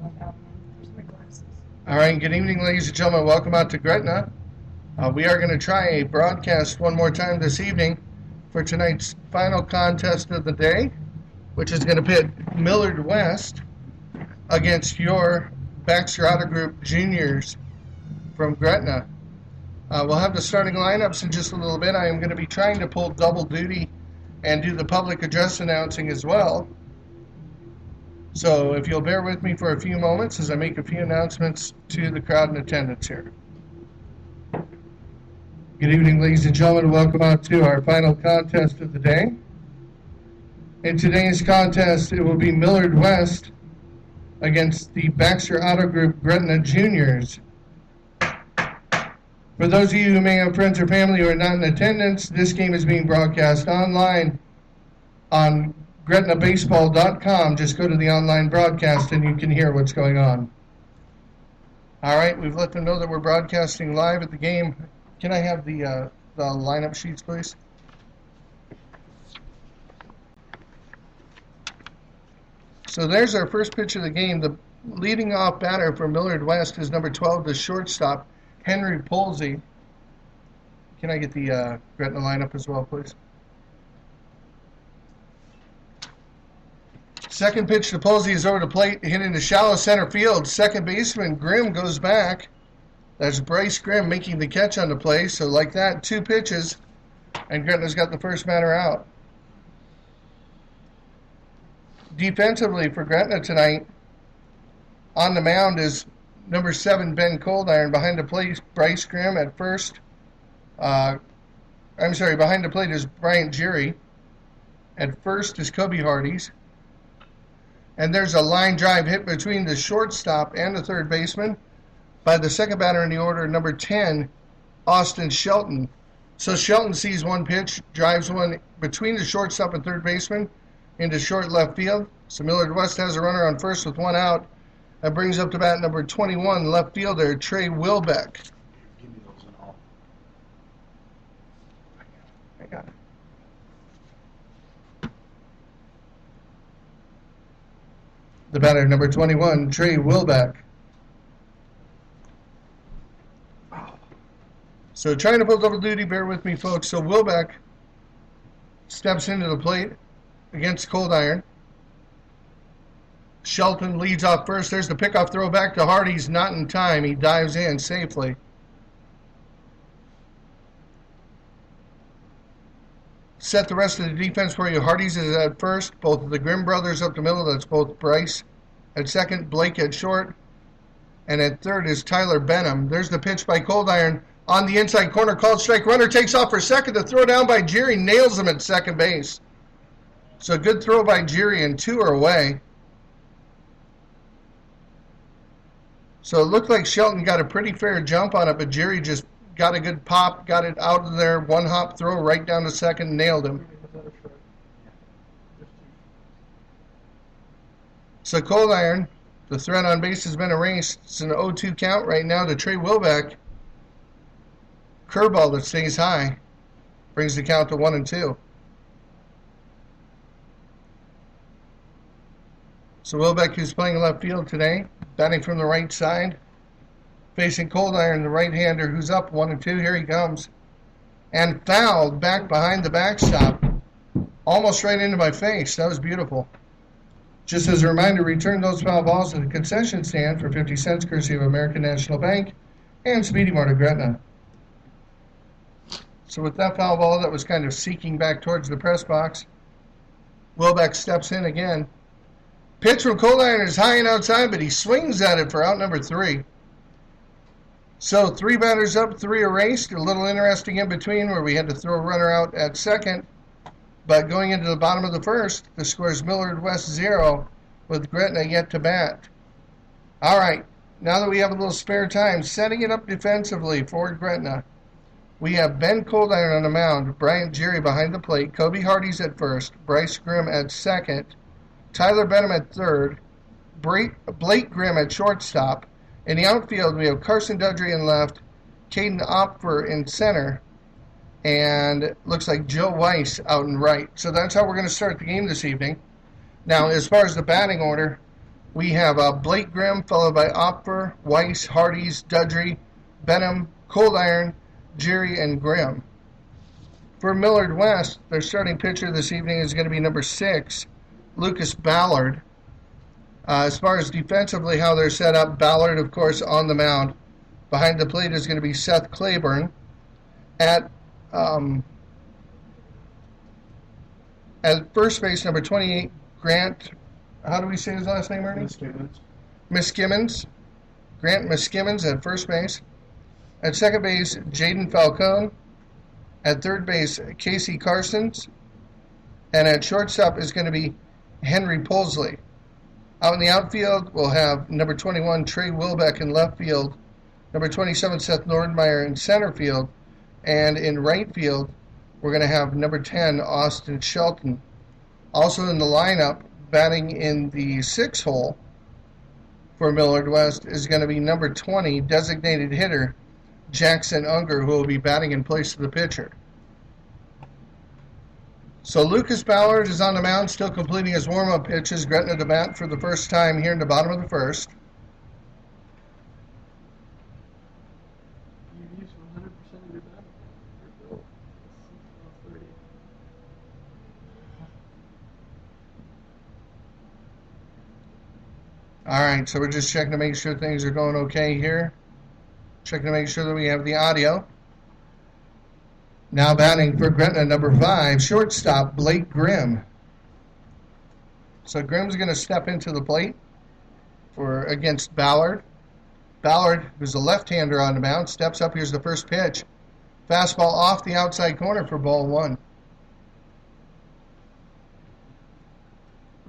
All right, good evening, ladies and gentlemen. Welcome out to Gretna. We are going to try a broadcast one more time this evening for tonight's final contest of the day, which is going to pit Millard West against your Baxter Auto Group juniors from Gretna. We'll have the starting lineups in just a little bit. I am going to be trying to pull double duty and do the public address announcing as well. So if you'll bear with me for a few moments as I make a few announcements to the crowd in attendance here. Good evening, ladies and gentlemen. Welcome out to our final contest of the day. In today's contest, it will be Millard West against the Baxter Auto Group Gretna Juniors. For those of you who may have friends or family who are not in attendance, this game is being broadcast online on GretnaBaseball.com. Just go to the online broadcast and you can hear what's going on. All right, we've let them know that we're broadcasting live at the game. Can I have the lineup sheets, please? So there's our first pitch of the game. The leading off batter for Millard West is number 12, the shortstop, Henry Polsey. Can I get the Gretna lineup as well, please? Second pitch to Posey is over the plate, hit into shallow center field. Second baseman Grimm goes back. That's Bryce Grimm making the catch on the play. So like that, two pitches, and Gretna's got the first batter out. Defensively for Gretna tonight, on the mound is number 7, Ben Coldiron. Behind the plate, Bryce Grimm at first. Behind the plate is Bryant Jerry. At first is Kobe Hardee's. And there's a line drive hit between the shortstop and the third baseman by the second batter in the order, number 10, Austin Shelton. So Shelton sees one pitch, drives one between the shortstop and third baseman into short left field. So Millard West has a runner on first with one out. That brings up to bat number 21, left fielder, Trey Wilbeck. Give me those and all. I got it. The batter, number 21, Trey Wilbeck. So trying to pull double duty, bear with me, folks. So Wilbeck steps into the plate against Coldiron. Shelton leads off first. There's the pickoff throw back to Hardee's, not in time. He dives in safely. Set the rest of the defense for you. Hardee's is at first. Both of the Grimm brothers up the middle. That's both Bryce at second, Blake at short. And at third is Tyler Benham. There's the pitch by Coldiron on the inside corner. Called strike. Runner takes off for second. The throw down by Jerry nails him at second base. So good throw by Jerry, and two are away. So it looked like Shelton got a pretty fair jump on it, but Jerry just got a good pop, got it out of there, one hop throw right down to second, nailed him. So Coldiron, the threat on base has been erased. It's an 0-2 count right now to Trey Wilbeck. Curveball that stays high brings the count to 1-2. So Wilbeck, who's playing left field today, batting from the right side, facing Coldiron, the right-hander, who's up 1-2. Here he comes. And fouled back behind the backstop. Almost right into my face. That was beautiful. Just as a reminder, return those foul balls to the concession stand for 50 cents, courtesy of American National Bank and Speedy Mart of Gretna. So with that foul ball that was kind of seeking back towards the press box, Wilbeck steps in again. Pitch from Coldiron is high and outside, but he swings at it for out number 3. So 3 batters up, 3 erased. A little interesting in between where we had to throw a runner out at second. But going into the bottom of the first, the score is Millard West 0 with Gretna yet to bat. All right, now that we have a little spare time, setting it up defensively for Gretna, we have Ben Coldiron on the mound, Bryant Jerry behind the plate, Kobe Hardee's at first, Bryce Grimm at second, Tyler Benham at third, Blake Grimm at shortstop. In the outfield, we have Carson Dudry in left, Caden Opfer in center, and looks like Joe Weiss out in right. So that's how we're going to start the game this evening. Now, as far as the batting order, We have Blake Grimm, followed by Opfer, Weiss, Hardy's, Dudry, Benham, Cold Iron, Jerry, and Grimm. For Millard West, their starting pitcher this evening is going to be number 6, Lucas Ballard. As far as defensively how they're set up, Ballard, of course, on the mound. Behind the plate is going to be Seth Claiborne. At first base, number 28, Grant. How do we say his last name, Ernie? Miskimmons. Grant Miskimmons at first base. At second base, Jaden Falcone. At third base, Casey Carsons. And at shortstop is going to be Henry Polsley. Out in the outfield, we'll have number 21, Trey Wilbeck in left field. Number 27, Seth Nordmeyer in center field. And in right field, we're going to have number 10, Austin Shelton. Also in the lineup, batting in the 6 hole for Millard West is going to be number 20, designated hitter, Jackson Unger, who will be batting in place of the pitcher. So Lucas Ballard is on the mound, still completing his warm-up pitches. Gretna to bat for the first time here in the bottom of the first. You've used 100% of your battle. Your bill. 6 All right, so we're just checking to make sure things are going okay here. Checking to make sure that we have the audio. Now batting for Gretna, number 5, shortstop, Blake Grimm. So Grimm's going to step into the plate against Ballard. Ballard, who's a left-hander on the mound, steps up. Here's the first pitch. Fastball off the outside corner for ball 1.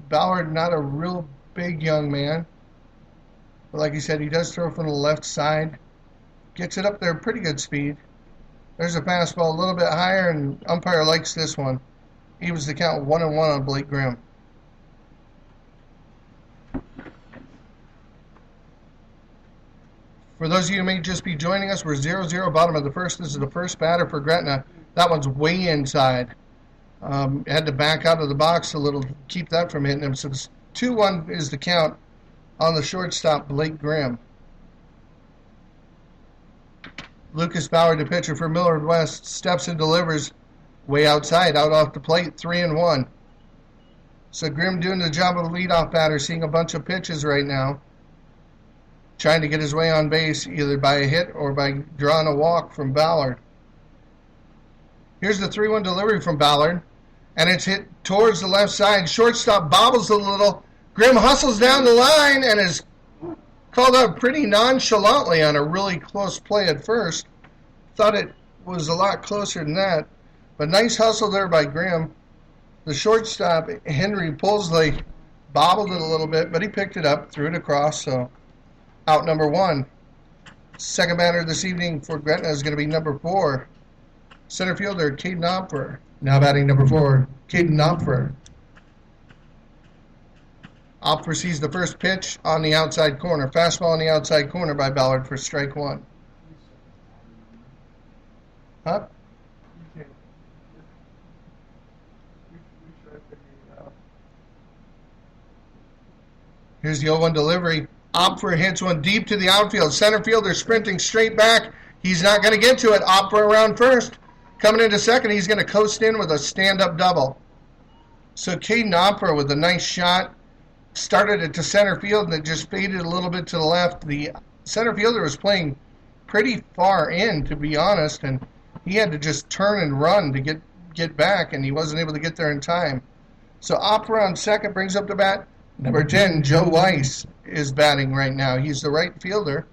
Ballard, not a real big young man. But like he said, he does throw from the left side. Gets it up there pretty good speed. There's a fastball a little bit higher, and umpire likes this one. He was the count 1-1 on Blake Grimm. For those of you who may just be joining us, we're 0-0 bottom of the first. This is the first batter for Gretna. That one's way inside. Had to back out of the box a little to keep that from hitting him. So 2-1 is the count on the shortstop, Blake Grimm. Lucas Ballard, the pitcher for Millard West, steps and delivers way outside, out off the plate, 3-1. So Grimm doing the job of the leadoff batter, seeing a bunch of pitches right now, trying to get his way on base either by a hit or by drawing a walk from Ballard. Here's the 3-1 delivery from Ballard, and it's hit towards the left side. Shortstop bobbles a little. Grimm hustles down the line and is called out pretty nonchalantly on a really close play at first. Thought it was a lot closer than that. But nice hustle there by Grimm. The shortstop, Henry Polsley, bobbled it a little bit, but he picked it up, threw it across, so out number 1. Second batter this evening for Gretna is going to be number 4, center fielder, Caden Opfer. Now batting number 4, Caden Opfer. Opfer sees the first pitch on the outside corner. Fastball on the outside corner by Ballard for strike 1. Huh? Here's the 0-1 delivery. Opfer hits one deep to the outfield. Center fielder sprinting straight back. He's not going to get to it. Opfer around first. Coming into second, he's going to coast in with a stand-up double. So Caden Opfer with a nice shot. Started it to center field, and it just faded a little bit to the left. The center fielder was playing pretty far in, to be honest, and he had to just turn and run to get back, and he wasn't able to get there in time. So Opera on second brings up the bat. Number 10, Joe Weiss, is batting right now. He's the right fielder.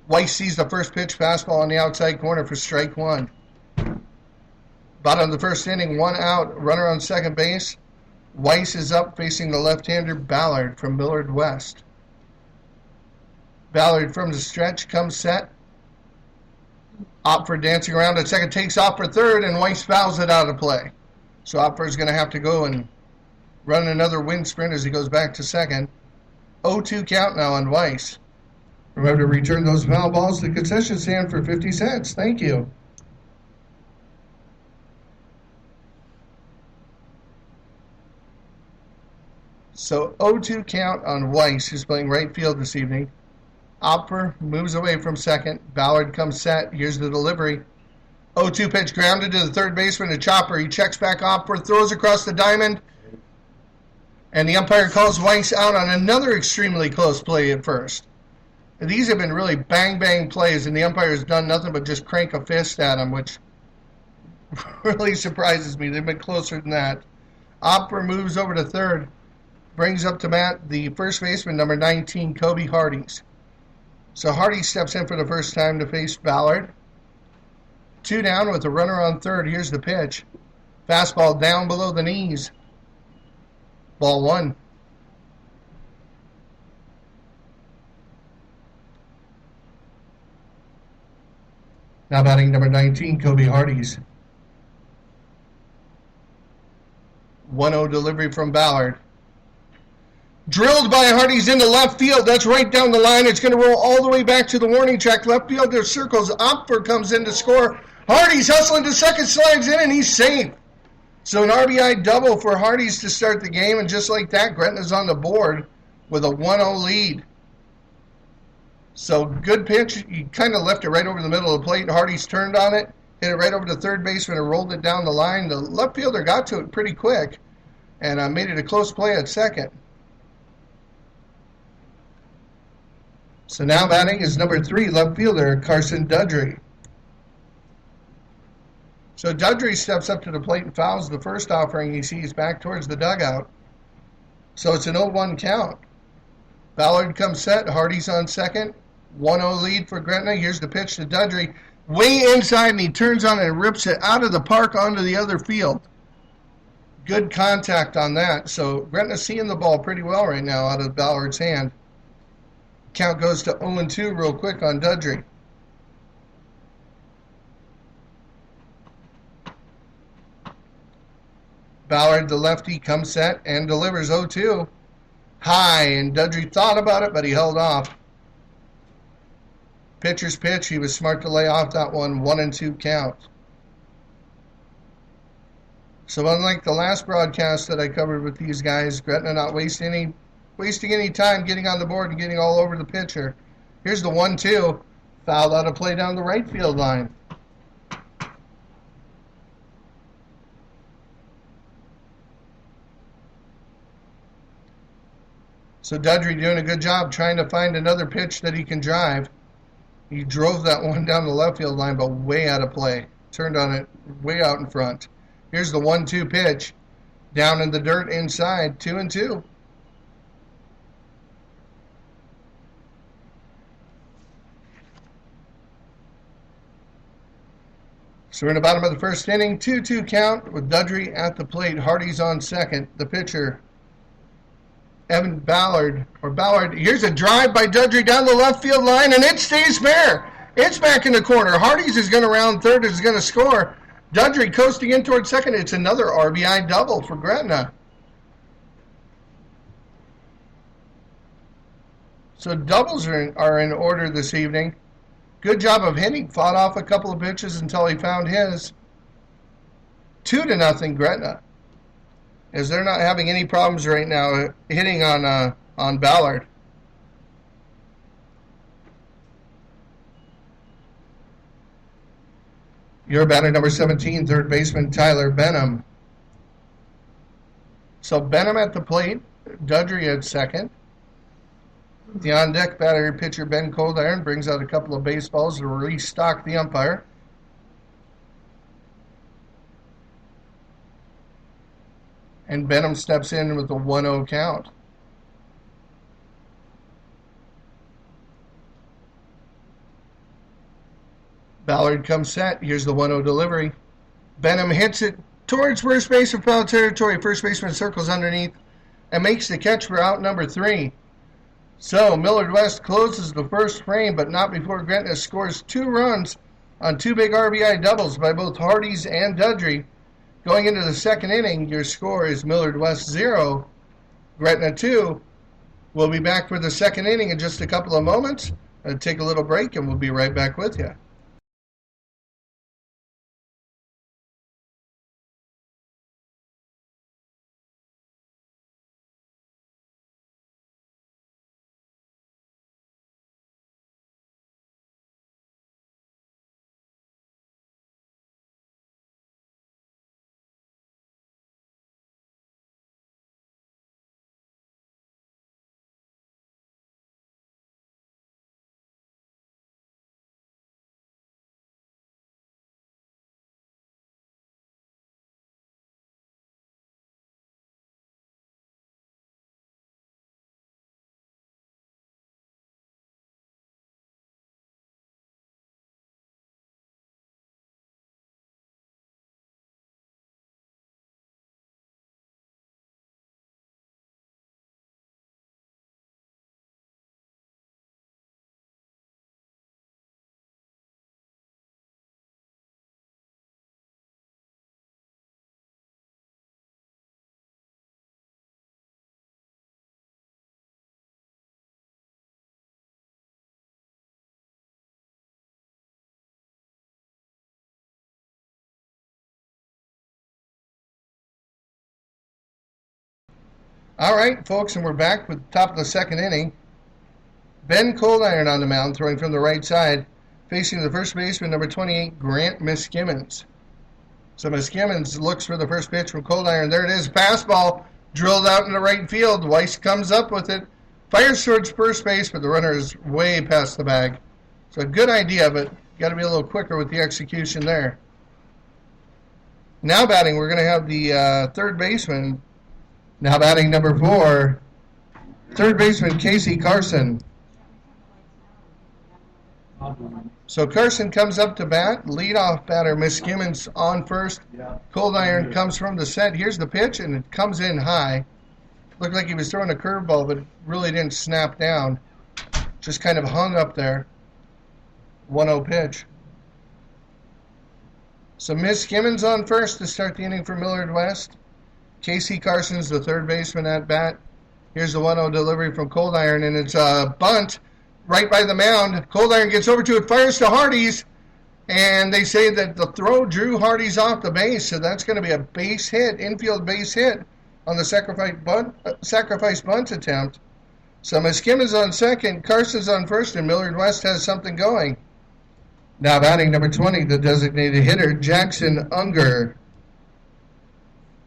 Weiss sees the first pitch, fastball on the outside corner for strike 1. Bottom of the first inning, 1 out, runner on second base. Weiss is up facing the left-hander Ballard from Millard West. Ballard from the stretch comes set. Opfer dancing around at second, takes off for third, and Weiss fouls it out of play. So Opfer's going to have to go and run another wind sprint as he goes back to second. 0-2 count now on Weiss. Remember to return those foul balls to the concession stand for 50 cents. Thank you. So 0-2 count on Weiss, who's playing right field this evening. Opfer moves away from second. Ballard comes set. Here's the delivery. 0-2 pitch grounded to the third baseman to Chopper. He checks back Opfer, throws across the diamond. And the umpire calls Weiss out on another extremely close play at first. These have been really bang-bang plays, and the umpire has done nothing but just crank a fist at him, which really surprises me. They've been closer than that. Opfer moves over to third, brings up to bat the first baseman, number 19, Kobe Hardees. So Hardees steps in for the first time to face Ballard. 2 down with a runner on third. Here's the pitch. Fastball down below the knees. Ball 1. Now batting number 19, Kobe Hardees. 1-0 delivery from Ballard. Drilled by Hardees into left field. That's right down the line. It's going to roll all the way back to the warning track. Left field, there circles. Opfer comes in to score. Hardees hustling to second, slides in, and he's safe. So an RBI double for Hardees to start the game, and just like that, Gretna's on the board with a 1-0 lead. So good pitch. He kind of left it right over the middle of the plate. Hardees turned on it, hit it right over to third baseman, and rolled it down the line. The left fielder got to it pretty quick and made it a close play at second. So now batting is number 3, left fielder Carson Dudry. So Dudry steps up to the plate and fouls the first offering he sees back towards the dugout. So it's an 0-1 count. Ballard comes set. Hardees on second. 1-0 lead for Gretna. Here's the pitch to Dudry. Way inside, and he turns on it and rips it out of the park onto the other field. Good contact on that. So Gretna's seeing the ball pretty well right now out of Ballard's hand. Count goes to 0-2 real quick on Dudry. Ballard, the lefty, comes set and delivers 0-2. High, and Dudry thought about it, but he held off. Pitcher's pitch. He was smart to lay off that one. 1-2 count. So unlike the last broadcast that I covered with these guys, Gretna not wasting any time getting on the board and getting all over the pitcher. Here's the 1-2. Fouled out of play down the right field line. So Dudry doing a good job trying to find another pitch that he can drive. He drove that one down the left field line, but way out of play. Turned on it way out in front. Here's the 1-2 pitch. Down in the dirt inside. 2-2. So we're in the bottom of the first inning. 2-2 count with Dudry at the plate. Hardees on second. The pitcher, Evan Ballard. Here's a drive by Dudry down the left field line, and it stays fair. It's back in the corner. Hardees is going to round third, is going to score. Dudry coasting in toward second. It's another RBI double for Gretna. So doubles are in order this evening. Good job of hitting. Fought off a couple of pitches until he found his. 2-0 Gretna, as they're not having any problems right now hitting on Ballard. Your batter number 17, third baseman Tyler Benham. So Benham at the plate, Dudry at second. The on-deck batter pitcher Ben Coldiron brings out a couple of baseballs to restock the umpire. And Benham steps in with a 1-0 count. Ballard comes set. Here's the 1-0 delivery. Benham hits it towards first base for foul territory. First baseman circles underneath and makes the catch for out number 3. So Millard West closes the first frame, but not before Gretna scores 2 runs on 2 big RBI doubles by both Hardees and Dudry. Going into the second inning, your score is Millard West 0, Gretna 2. We'll be back for the second inning in just a couple of moments. Take a little break, and we'll be right back with you. All right, folks, and we're back with the top of the second inning. Ben Coldiron on the mound, throwing from the right side, facing the first baseman, number 28, Grant Miskimmons. So Miskimmons looks for the first pitch from Coldiron. There it is, fastball drilled out into right field. Weiss comes up with it, fires towards first base, but the runner is way past the bag. So a good idea, but got to be a little quicker with the execution there. Now batting, we're going to have the third baseman. Now batting number 4, third baseman Casey Carson. So Carson comes up to bat. Leadoff batter Miskimmons on first. Coldiron comes from the set. Here's the pitch, and it comes in high. Looked like he was throwing a curveball, but it really didn't snap down. Just kind of hung up there. 1-0 pitch. So Miskimmons on first to start the inning for Millard West. Casey Carson's the third baseman at bat. Here's the 1-0 delivery from Coldiron, and it's a bunt right by the mound. Coldiron gets over to it, fires to Hardy's, and they say that the throw drew Hardy's off the base, so that's going to be a base hit, infield base hit on the sacrifice bunt attempt. So Miskimmons on second, Carson's on first, and Millard West has something going. Now batting number 20, the designated hitter, Jackson Unger.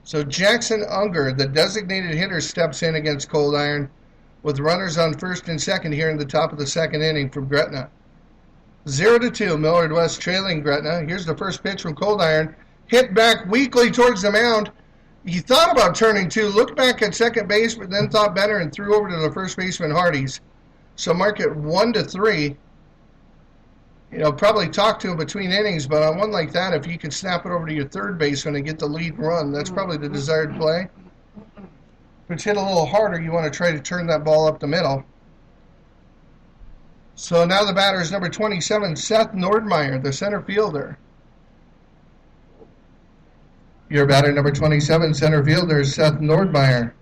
So Jackson Unger, the designated hitter, steps in against Coldiron with runners on first and second here in the top of the second inning from Gretna. 0-2, Millard West trailing Gretna. Here's the first pitch from Coldiron. Hit back weakly towards the mound. He thought about turning two, looked back at second base, but then thought better and threw over to the first baseman, Hardy's. So mark it 1-3. Probably talk to him between innings, but on one like that, if you can snap it over to your third baseman and get the lead run, that's probably the desired play. If it's hit a little harder, you want to try to turn that ball up the middle. So now the batter is number 27, Seth Nordmeyer, the center fielder. Your batter, number 27, center fielder, Seth Nordmeyer.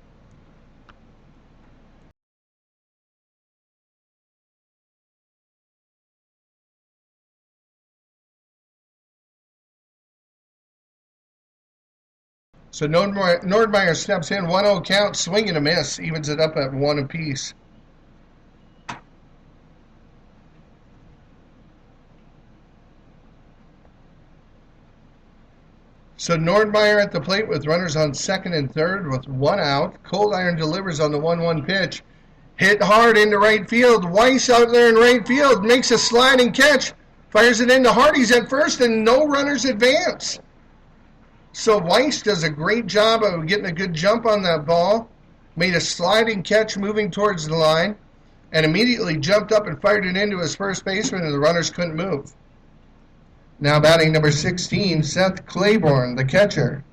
So Nordmeyer steps in, 1-0 count, swing and a miss, evens it up at 1 apiece. So Nordmeyer at the plate with runners on second and third with 1 out. Coldiron delivers on the 1-1 pitch. Hit hard into right field. Weiss out there in right field makes a sliding catch, fires it into Hardy's at first, and no runners advance. So Weiss does a great job of getting a good jump on that ball, made a sliding catch moving towards the line, and immediately jumped up and fired it into his first baseman, and the runners couldn't move. Now batting number 16, Seth Claiborne, the catcher.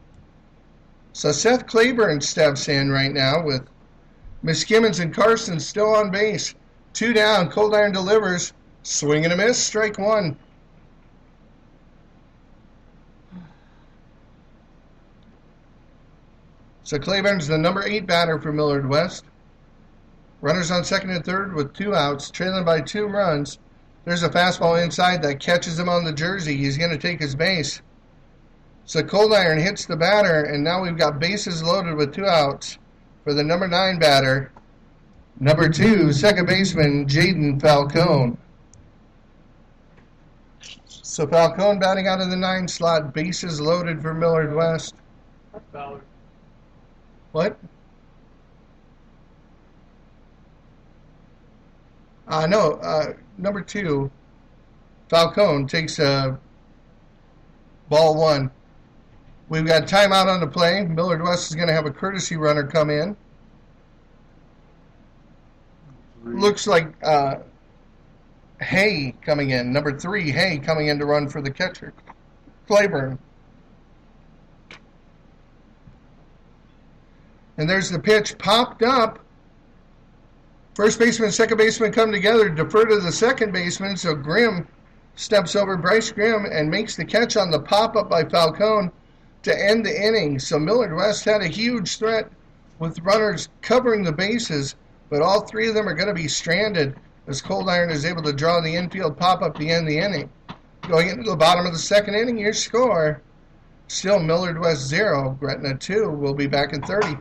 So Seth Claiborne steps in right now with Miskimmons and Carson still on base. 2 down, Coldiron delivers, swing and a miss, strike 1. So Claiborne's the number 8 batter for Millard West. Runners on second and third with 2 outs, trailing by 2 runs. There's a fastball inside that catches him on the jersey. He's going to take his base. So Coldiron hits the batter, and now we've got bases loaded with 2 outs for the number 9 batter. Number 2, second baseman, Jaden Falcone. So Falcone batting out of the 9 slot, bases loaded for Millard West. Ballard. What? No, number 2, Falcone takes ball 1. We've got timeout on the play. Millard West is going to have a courtesy runner come in. Looks like Hay coming in. Number 3, Hay coming in to run for the catcher, Claiborne. And there's the pitch popped up. First baseman and second baseman come together, defer to the second baseman, so Grimm steps over, Bryce Grimm, and makes the catch on the pop-up by Falcone to end the inning. So Millard West had a huge threat with runners covering the bases, but all 3 of them are going to be stranded as Coldiron is able to draw the infield pop-up to end the inning. Going into the bottom of the second inning, your score, still Millard West 0, Gretna 2. We'll be back in 30.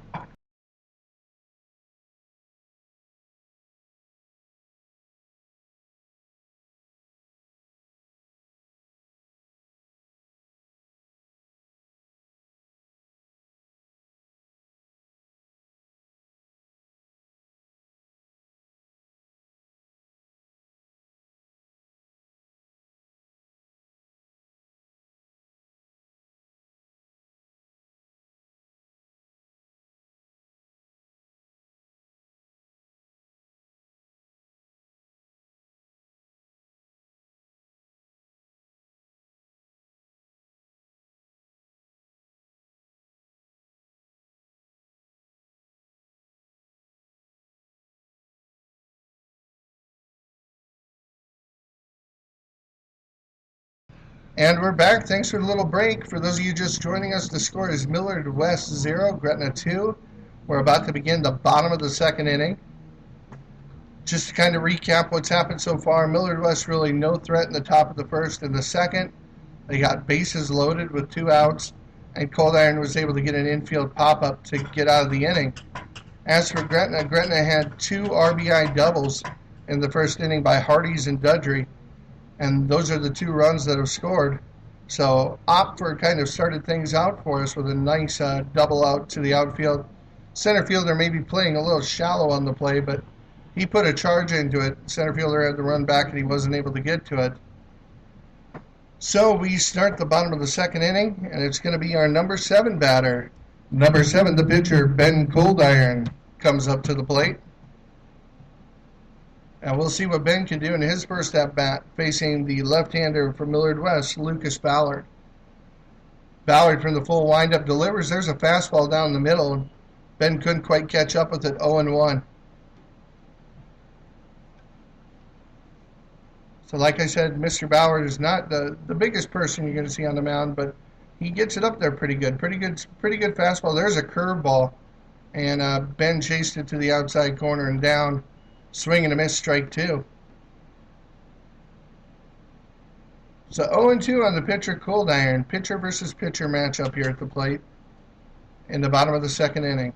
And we're back. Thanks for the little break. For those of you just joining us, the score is Millard West 0, Gretna 2. We're about to begin the bottom of the second inning. Just to kind of recap what's happened so far, Millard West really no threat in the top of the first and the second. They got bases loaded with 2 outs, and Cold Iron was able to get an infield pop-up to get out of the inning. As for Gretna, Gretna had 2 RBI doubles in the first inning by Hardee's and Dudry, and those are the 2 runs that have scored. So Opfer kind of started things out for us with a nice double out to the outfield. Center fielder may be playing a little shallow on the play, but he put a charge into it. Center fielder had to run back, and he wasn't able to get to it. So we start the bottom of the second inning, and it's going to be our number 7 batter. Number 7, the pitcher, Ben Coldiron, comes up to the plate. And we'll see what Ben can do in his first at-bat, facing the left-hander from Millard West, Lucas Ballard. Ballard from the full windup delivers. There's a fastball down the middle. Ben couldn't quite catch up with it, 0-1. So like I said, Mr. Ballard is not the biggest person you're going to see on the mound, but he gets it up there pretty good. Pretty good fastball. There's a curveball, and Ben chased it to the outside corner and down. Swing and a miss, strike 2. So 0-2 on the pitcher, Cold Iron. Pitcher versus pitcher matchup here at the plate in the bottom of the second inning.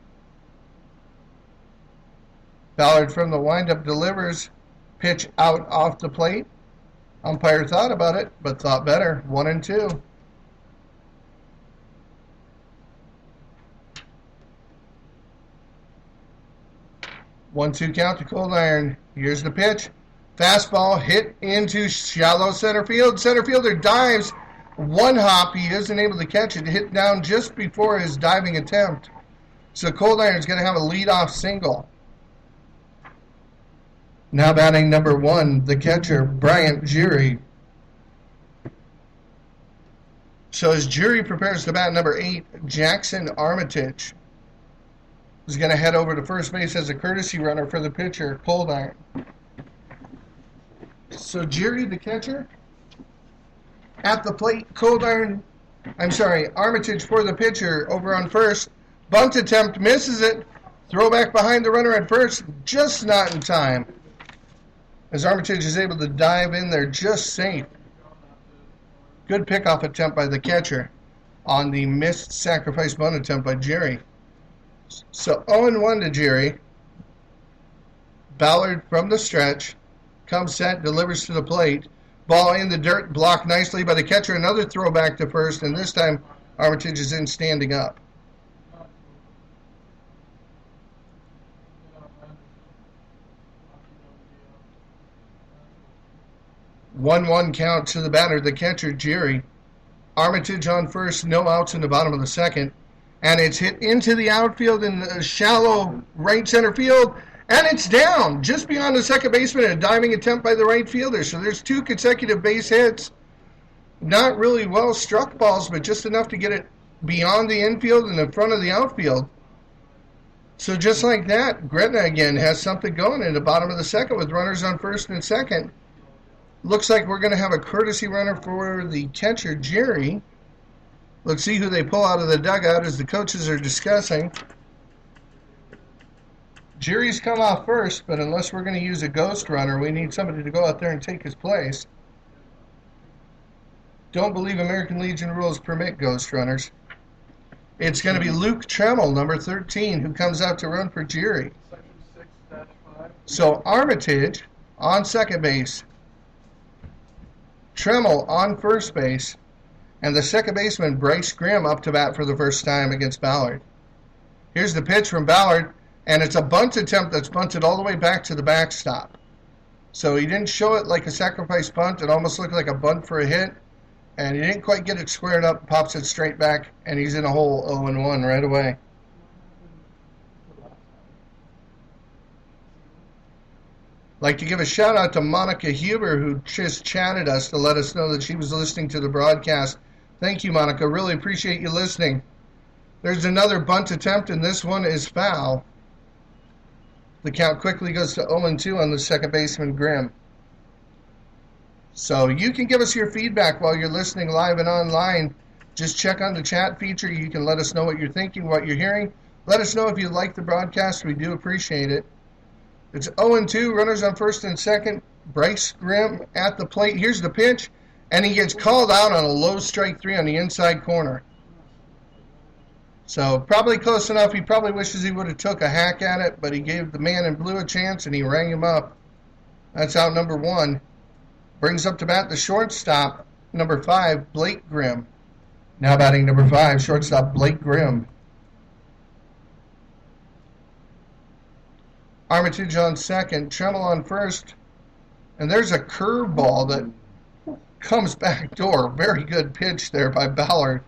Ballard from the windup delivers. Pitch out off the plate. Umpire thought about it, but thought better. 1-2. One-two count to Cold Iron. Here's the pitch. Fastball hit into shallow center field. Center fielder dives. One hop. He isn't able to catch it. Hit down just before his diving attempt. So Cold Iron's going to have a leadoff single. Now batting number 1, the catcher, Bryant Jury. So as Jury prepares to bat number 8, Jackson Armitage is going to head over to first base as a courtesy runner for the pitcher, Cold Iron. So Jury, the catcher, at the plate, Armitage for the pitcher over on first. Bunt attempt, misses it. Throwback behind the runner at first, just not in time. As Armitage is able to dive in there just safe. Good pickoff attempt by the catcher on the missed sacrifice bunt attempt by Jerry. So 0-1 to Jerry. Ballard from the stretch. Comes set, delivers to the plate. Ball in the dirt, blocked nicely by the catcher. Another throwback to first, and this time Armitage is in standing up. One count to the batter, the catcher, Jerry. Armitage on first, no outs in the bottom of the second. And it's hit into the outfield in the shallow right center field. And it's down just beyond the second baseman. A diving attempt by the right fielder. So there's 2 consecutive base hits. Not really well struck balls, but just enough to get it beyond the infield and in front of the outfield. So just like that, Gretna again has something going in the bottom of the second with runners on first and second. Looks like we're going to have a courtesy runner for the catcher, Jerry. Let's see who they pull out of the dugout as the coaches are discussing. Jerry's come off first, but unless we're going to use a ghost runner, we need somebody to go out there and take his place. Don't believe American Legion rules permit ghost runners. It's going to be Luke Tremmel, number 13, who comes out to run for Jerry. So Armitage on second base. Tremmel on first base. And the second baseman, Bryce Grimm, up to bat for the first time against Ballard. Here's the pitch from Ballard, and it's a bunt attempt that's bunted all the way back to the backstop. So he didn't show it like a sacrifice bunt. It almost looked like a bunt for a hit, and he didn't quite get it squared up, pops it straight back, and he's in a hole 0-1 right away. Like to give a shout out to Monica Huber, who just chatted us to let us know that she was listening to the broadcast. Thank you, Monica. Really appreciate you listening. There's another bunt attempt, and this one is foul. The count quickly goes to 0-2 on the second baseman, Grimm. So you can give us your feedback while you're listening live and online. Just check on the chat feature. You can let us know what you're thinking, what you're hearing. Let us know if you like the broadcast. We do appreciate it. It's 0-2, runners on first and second. Bryce Grimm at the plate. Here's the pitch, and he gets called out on a low strike three on the inside corner. So probably close enough. He probably wishes he would have took a hack at it, but he gave the man in blue a chance, and he rang him up. That's out number 1. Brings up to bat the shortstop, number 5, Blake Grimm. Now batting number 5, shortstop Blake Grimm. Armitage on second, Tremmel on first, and there's a curveball that comes back door. Very good pitch there by Ballard.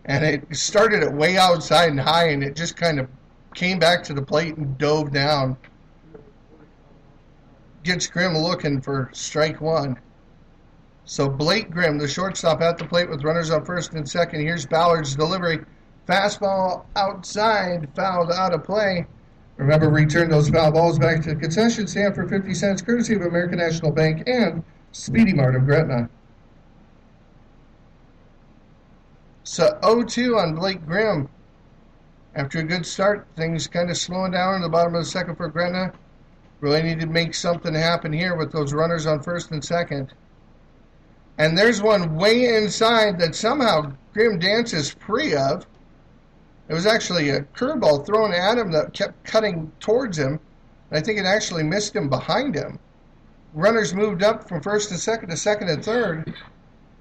And it started it way outside and high, and it just kind of came back to the plate and dove down. Gets Grimm looking for strike 1. So Blake Grimm, the shortstop, at the plate with runners on first and second. Here's Ballard's delivery. Fastball outside, fouled out of play. Remember, return those foul balls back to the concession stand for 50 cents, courtesy of American National Bank and Speedy Mart of Gretna. So 0-2 on Blake Grimm. After a good start, things kind of slowing down in the bottom of the second for Gretna. Really need to make something happen here with those runners on first and second. And there's one way inside that somehow Grimm dances free of. It was actually a curveball thrown at him that kept cutting towards him. And I think it actually missed him behind him. Runners moved up from first and second to second and third.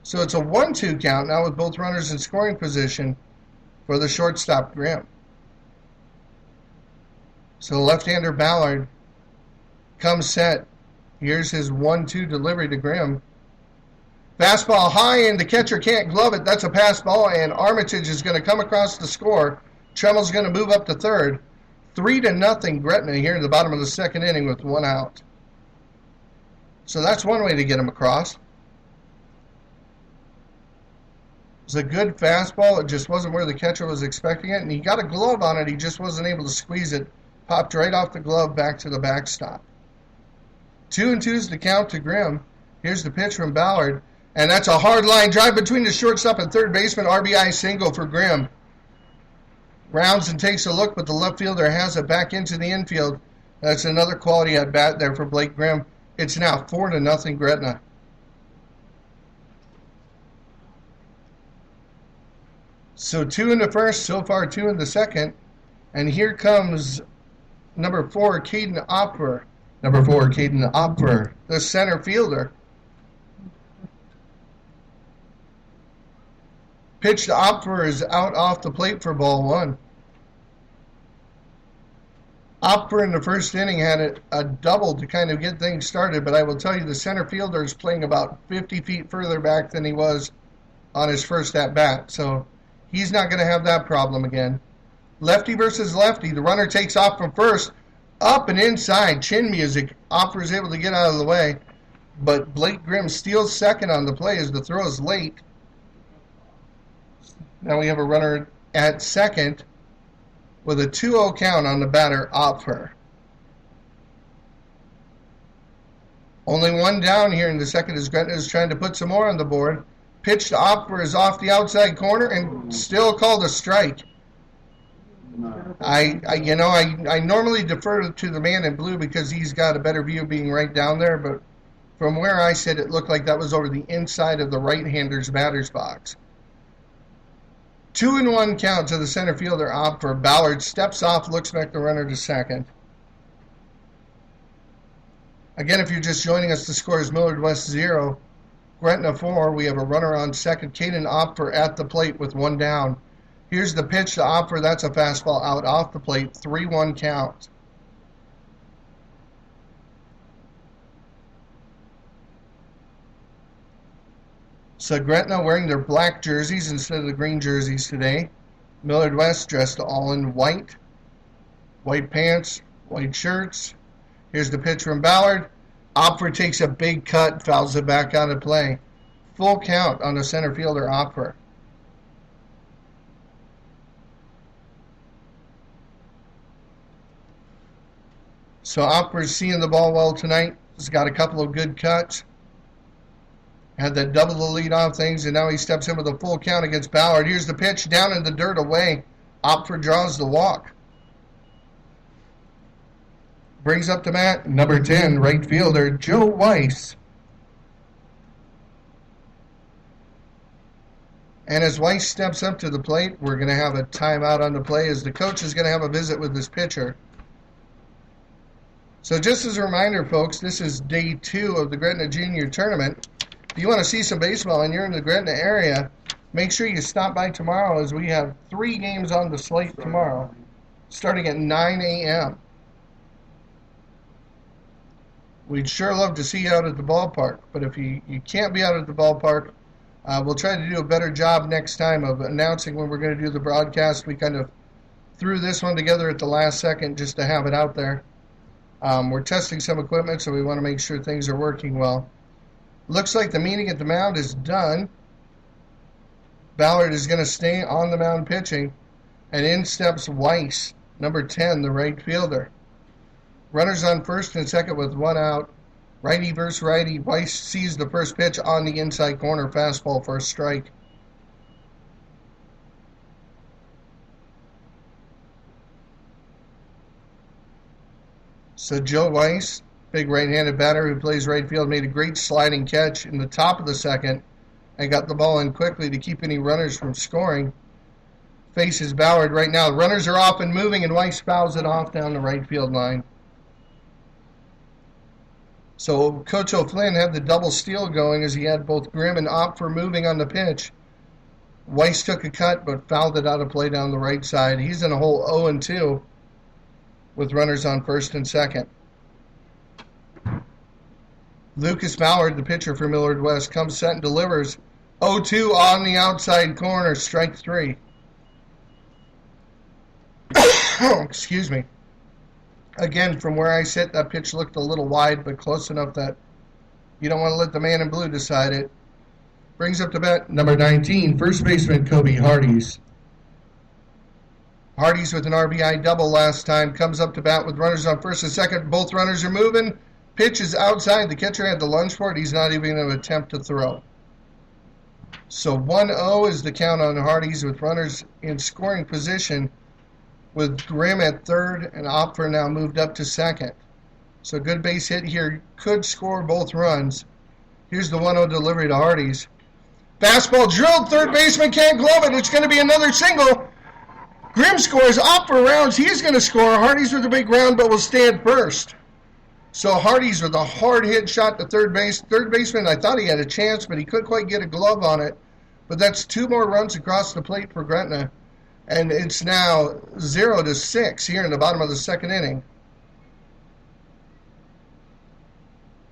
So it's a 1-2 count now with both runners in scoring position for the shortstop Grimm. So left-hander Ballard comes set. Here's his 1-2 delivery to Grimm. Fastball high, and the catcher can't glove it. That's a pass ball, and Armitage is going to come across the score. Tremmel's going to move up to third. 3-0 Gretna here in the bottom of the second inning with 1 out. So that's one way to get him across. It's a good fastball. It just wasn't where the catcher was expecting it, and he got a glove on it. He just wasn't able to squeeze it. Popped right off the glove back to the backstop. 2-2's the count to Grimm. Here's the pitch from Ballard. And that's a hard line drive between the shortstop and third baseman. RBI single for Grimm. Rounds and takes a look, but the left fielder has it back into the infield. That's another quality at bat there for Blake Grimm. It's now 4-0 Gretna. So 2 in the first, so far 2 in the second. And here comes number 4, Caden Opfer. Number 4, Caden Opfer, the center fielder. Pitch to Opfer is out off the plate for ball 1. Opfer in the first inning had a double to kind of get things started, but I will tell you the center fielder is playing about 50 feet further back than he was on his first at-bat, so he's not going to have that problem again. Lefty versus lefty. The runner takes off from first, up and inside. Chin music. Opfer is able to get out of the way, but Blake Grimm steals second on the play as the throw is late. Now we have a runner at second with a 2-0 count on the batter, Opfer. Only 1 down here in the second as Gretna is trying to put some more on the board. Pitch to Opfer is off the outside corner and still called a strike. I normally defer to the man in blue because he's got a better view being right down there, but from where I sit, it looked like that was over the inside of the right-hander's batter's box. 2-1 count to the center fielder, Opfer. Ballard steps off, looks back the runner to second. Again, if you're just joining us, the score is Millard West 0, Gretna 4. We have a runner on second, Caden Opfer at the plate with 1 down. Here's the pitch to Opfer. That's a fastball out off the plate, 3-1 count. So Gretna wearing their black jerseys instead of the green jerseys today. Millard West dressed all in white. White pants, white shirts. Here's the pitch from Ballard. Opfer takes a big cut, fouls it back out of play. Full count on the center fielder, Opfer. So Opfer's seeing the ball well tonight. He's got a couple of good cuts. Had that double the lead off things, and now he steps in with a full count against Ballard. Here's the pitch down in the dirt away. Opfer draws the walk. Brings up to bat number 10, right fielder Joe Weiss. And as Weiss steps up to the plate, we're going to have a timeout on the play as the coach is going to have a visit with this pitcher. So just as a reminder, folks, this is day 2 of the Gretna Junior Tournament. If you want to see some baseball and you're in the Gretna area, make sure you stop by tomorrow as we have 3 games on the slate tomorrow, starting at 9 a.m. We'd sure love to see you out at the ballpark, but if you can't be out at the ballpark, we'll try to do a better job next time of announcing when we're going to do the broadcast. We kind of threw this one together at the last second just to have it out there. We're testing some equipment, so we want to make sure things are working well. Looks like the meeting at the mound is done. Ballard is going to stay on the mound pitching, and in steps Weiss, number 10, the right fielder. Runners on first and second with 1 out. Righty versus righty. Weiss sees the first pitch on the inside corner, fastball for a strike. So Joe Weiss, big right-handed batter who plays right field, made a great sliding catch in the top of the second and got the ball in quickly to keep any runners from scoring. Faces Ballard right now. Runners are off and moving, and Weiss fouls it off down the right field line. So Coach O'Flynn had the double steal going as he had both Grimm and Opfer moving on the pitch. Weiss took a cut but fouled it out of play down the right side. He's in a hole 0-2 with runners on first and second. Lucas Ballard, the pitcher for Millard West, comes set and delivers. 0-2 on the outside corner, strike 3. Excuse me. Again, from where I sit, that pitch looked a little wide, but close enough that you don't want to let the man in blue decide it. Brings up to bat number 19, first baseman Kobe Hardees. Hardees with an RBI double last time, comes up to bat with runners on first and second. Both runners are moving. Pitch is outside. The catcher had the lunge for it. He's not even going to attempt to throw. So 1-0 is the count on Hardees with runners in scoring position, with Grimm at third and Opfer now moved up to second. So good base hit here. Could score both runs. Here's the 1-0 delivery to Hardees. Fastball drilled. Third baseman can't glove it. It's going to be another single. Grimm scores. Opfer rounds. He's going to score. Hardees with a big round, but will stay at first. So Hardees with a hard hit shot to third base. Third baseman, I thought he had a chance, but he couldn't quite get a glove on it. But that's 2 more runs across the plate for Gretna. And it's now 0-6 here in the bottom of the second inning.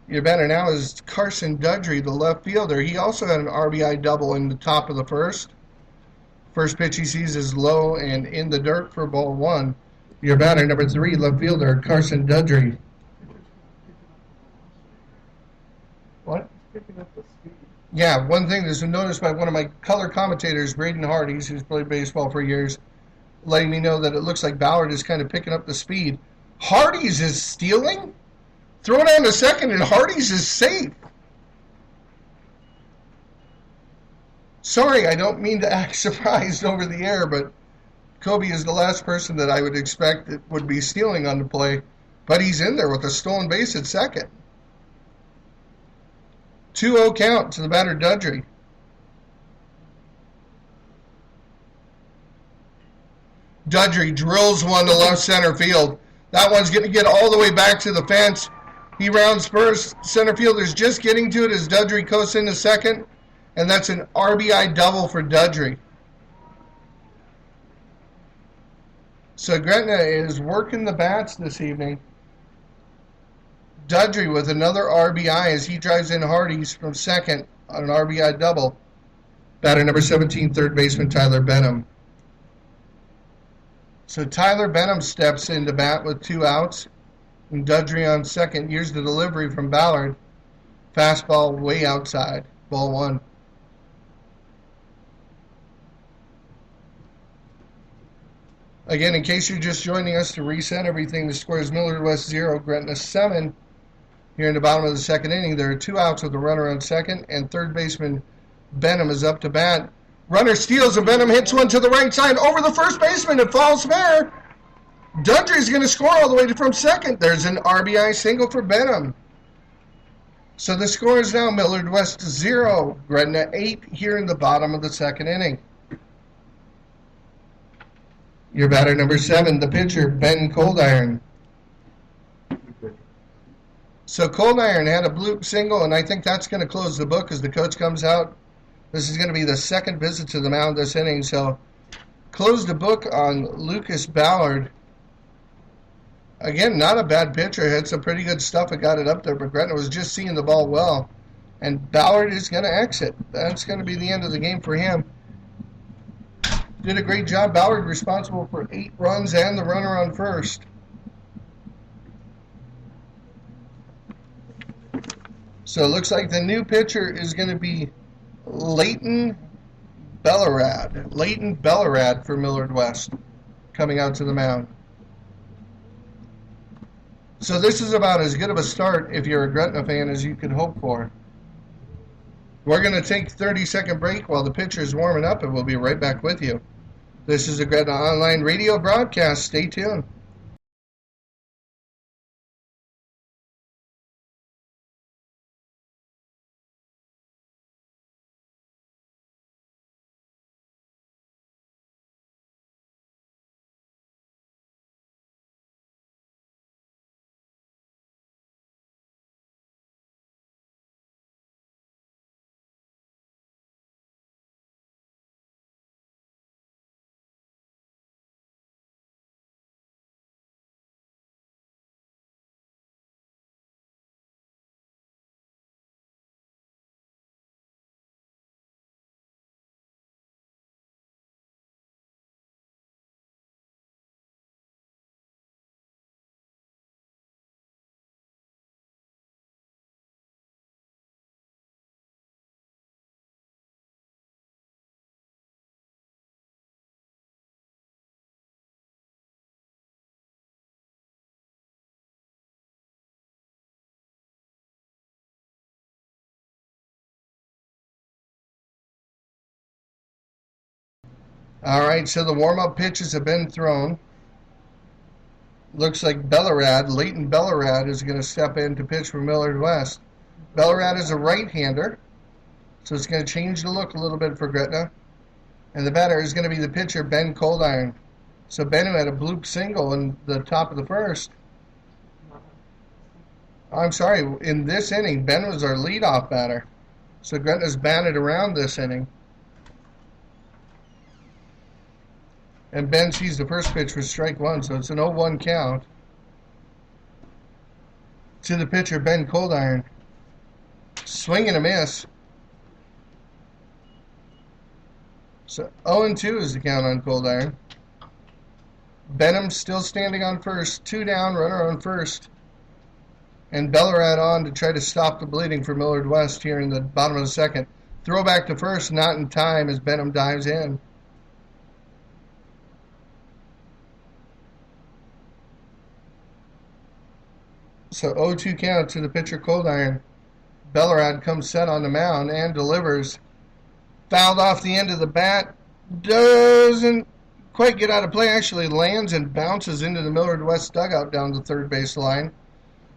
Your batter now is Carson Dudry, the left fielder. He also had an RBI double in the top of the first. First pitch he sees is low and in the dirt for ball 1. Your batter, number 3, left fielder, Carson Dudry. What? Picking up the speed. Yeah, one thing that's been noticed by one of my color commentators, Braden Hardees, who's played baseball for years, letting me know that it looks like Ballard is kind of picking up the speed. Hardees is stealing? Throw it on to second, and Hardees is safe. Sorry, I don't mean to act surprised over the air, but Kobe is the last person that I would expect that would be stealing on the play. But he's in there with a stolen base at second. 2-0 count to the batter, Dudry. Dudry drills one to left center field. That one's going to get all the way back to the fence. He rounds first. Center fielder's just getting to it as Dudry coasts into second. And that's an RBI double for Dudry. So Gretna is working the bats this evening. Dudry with another RBI as he drives in Hardees from second on an RBI double. Batter number 17, third baseman Tyler Benham. So Tyler Benham steps into bat with 2 outs. And Dudry on second. Here's the delivery from Ballard. Fastball way outside. Ball 1. Again, in case you're just joining us to reset everything, the score is Millard West 0, Gretna 7. Here in the bottom of the second inning, there are 2 outs with a runner on second, and third baseman Benham is up to bat. Runner steals, and Benham hits one to the right side over the first baseman. It falls fair. Dundree's going to score all the way from second. There's an RBI single for Benham. So the score is now Millard West 0, Gretna 8 here in the bottom of the second inning. Your batter number 7, the pitcher, Ben Coldiron. So Coldiron had a bloop single, and I think that's going to close the book as the coach comes out. This is going to be the second visit to the mound this inning, so close the book on Lucas Ballard. Again, not a bad pitcher. Had some pretty good stuff. It got it up there, but Gretna was just seeing the ball well. And Ballard is going to exit. That's going to be the end of the game for him. Did a great job. Ballard responsible for 8 runs and the runner on first. So it looks like the new pitcher is going to be Leighton Bellerad. Leighton Bellerad for Millard West coming out to the mound. So this is about as good of a start, if you're a Gretna fan, as you could hope for. We're going to take a 30-second break while the pitcher is warming up, and we'll be right back with you. This is a Gretna Online radio broadcast. Stay tuned. All right, so the warm-up pitches have been thrown. Looks like Leighton Bellerad is going to step in to pitch for Millard West. Bellerad is a right-hander, so it's going to change the look a little bit for Gretna. And the batter is going to be the pitcher, Ben Coldiron. So Ben, who had a bloop single in the top of the first. I'm sorry, in this inning, Ben was our leadoff batter. So Gretna's batted around this inning. And Ben sees the first pitch for strike 1, so it's an 0-1 count. To the pitcher, Ben Coldiron. Swing and a miss. So 0-2 is the count on Coldiron. Benham still standing on first. 2 down, runner on first. And Bellerad on to try to stop the bleeding for Millard West here in the bottom of the second. Throw back to first, not in time as Benham dives in. So 0-2 count to the pitcher Coldiron. Bellerad comes set on the mound and delivers. Fouled off the end of the bat. Doesn't quite get out of play. Actually lands and bounces into the Millard West dugout down the third base line.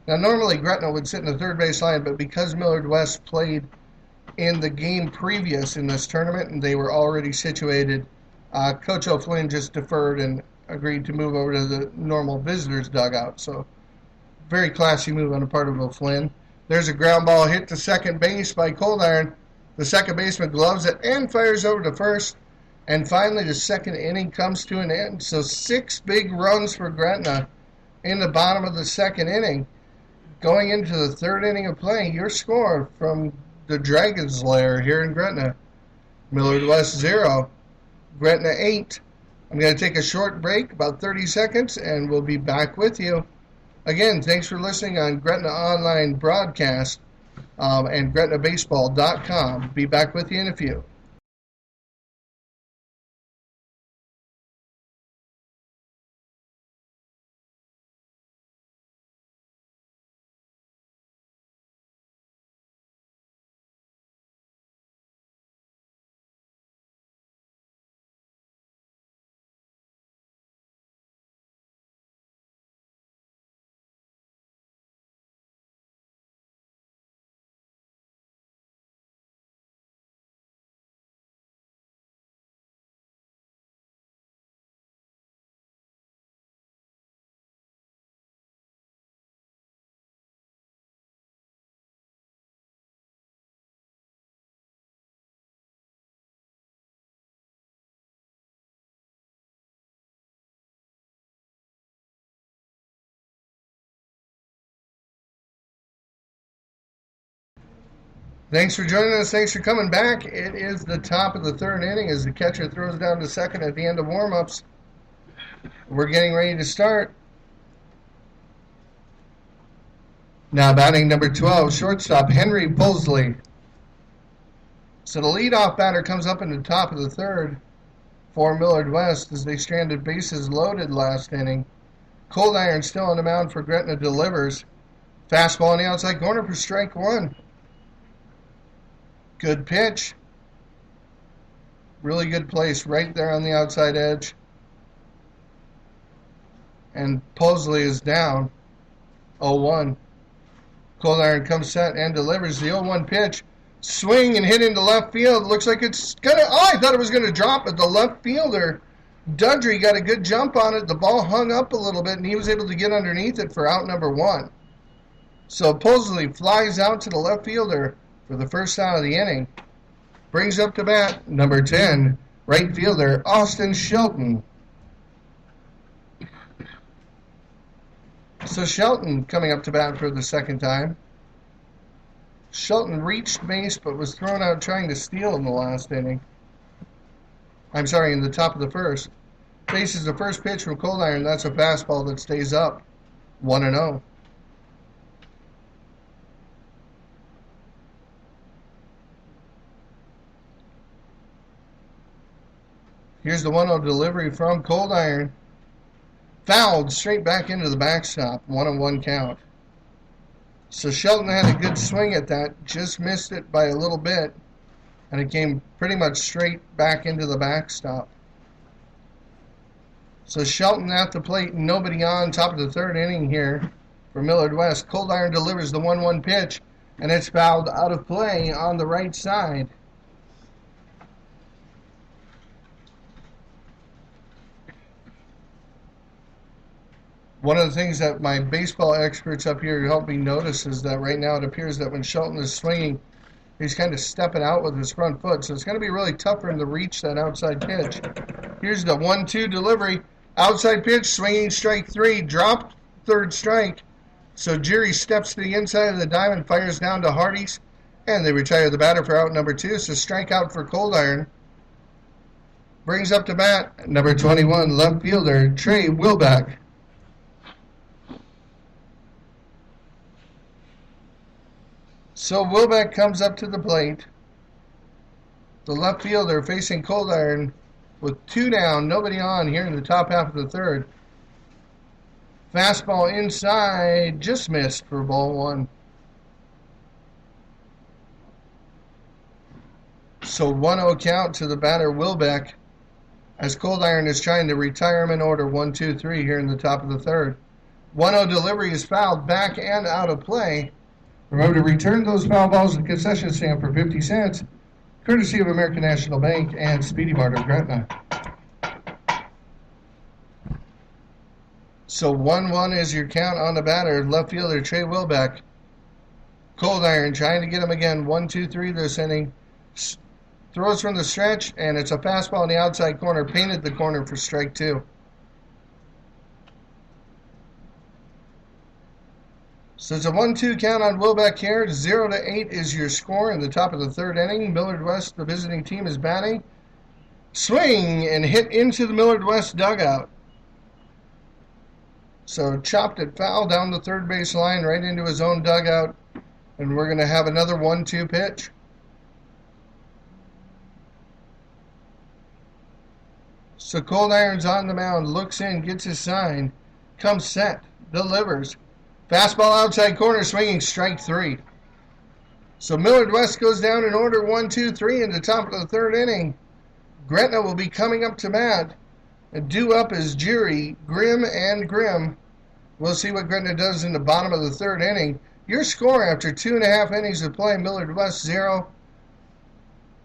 Now normally Gretna would sit in the third base line, but because Millard West played in the game previous in this tournament and they were already situated, Coach O'Flynn just deferred and agreed to move over to the normal visitors dugout. So very classy move on the part of O'Flynn. There's a ground ball hit to second base by Coldiron. The second baseman gloves it and fires over to first. And finally, the second inning comes to an end. So 6 big runs for Gretna in the bottom of the second inning. Going into the third inning of play, your score from the Dragon's Lair here in Gretna. Millard West 0, Gretna 8. I'm going to take a short break, about 30 seconds, and we'll be back with you. Again, thanks for listening on Gretna Online Broadcast and GretnaBaseball.com. Be back with you in a few. Thanks for joining us. Thanks for coming back. It is the top of the third inning as the catcher throws down to second at the end of warm-ups. We're getting ready to start. Now batting number 12, shortstop Henry Pulsley. So the leadoff batter comes up in the top of the third for Millard West as they stranded bases loaded last inning. Cold Iron still on the mound for Gretna delivers. Fastball on the outside corner for strike one. Good pitch. Really good place right there on the outside edge. And Pulsley is down 0-1. Cold Iron comes set and delivers the 0-1 pitch. Swing and hit into left field. Looks like it's gonna. Oh, I thought it was gonna drop, but the left fielder Dundry got a good jump on it. The ball hung up a little bit, and he was able to get underneath it for out number one. So Pulsley flies out to the left fielder for the first out of the inning. Brings up to bat number 10, right fielder Austin Shelton. So Shelton coming up to bat for the second time. Shelton reached base but was thrown out trying to steal in the last inning. I'm sorry, in the top of the first. Faces the first pitch from Cold Iron. That's a fastball that stays up. 1-0. Here's the 1-0 delivery from Cold Iron. Fouled straight back into the backstop. 1-1 count. So Shelton had a good swing at that, just missed it by a little bit, and it came pretty much straight back into the backstop. So Shelton at the plate, nobody on, top of the third inning here for Millard West. Cold Iron delivers the 1-1 pitch, and it's fouled out of play on the right side. One of the things that my baseball experts up here help me notice is that right now it appears that when Shelton is swinging, he's kind of stepping out with his front foot. So it's going to be really tough for him to reach that outside pitch. Here's the 1-2 delivery. Outside pitch, swinging strike three, dropped third strike. So Jerry steps to the inside of the diamond, fires down to Hardy's, and they retire the batter for out number two. So strikeout for Cold Iron. Brings up to bat number 21, left fielder Trey Wilbeck. So Wilbeck comes up to the plate. The left fielder facing Cold Iron with two down, nobody on here in the top half of the third. Fastball inside, just missed for ball one. So 1-0 count to the batter Wilbeck as Cold Iron is trying to retire him in order 1-2-3 here in the top of the third. 1-0 delivery is fouled back and out of play. Remember to return those foul balls to the concession stand for 50 cents, courtesy of American National Bank and Speedy Mart of Gretna. So 1-1 is your count on the batter, left fielder Trey Wilbeck. Cold Iron trying to get him again, 1-2-3 this inning. Throws from the stretch, and it's a fastball in the outside corner, painted the corner for strike two. So it's a 1-2 count on Wilbeck here. 0-8 is your score in the top of the third inning. Millard West, the visiting team, is batting. Swing and hit into the Millard West dugout. So chopped it foul down the third base line right into his own dugout. And we're going to have another 1-2 pitch. So Cold Iron's on the mound, looks in, gets his sign, comes set, delivers. Fastball outside corner, swinging strike three. So Millard West goes down in order 1-2-3 in the top of the third inning. Gretna will be coming up to bat. And due up is Jerry, Grimm, and Grimm. We'll see what Gretna does in the bottom of the third inning. Your score after 2.5 innings of play, Millard West 0.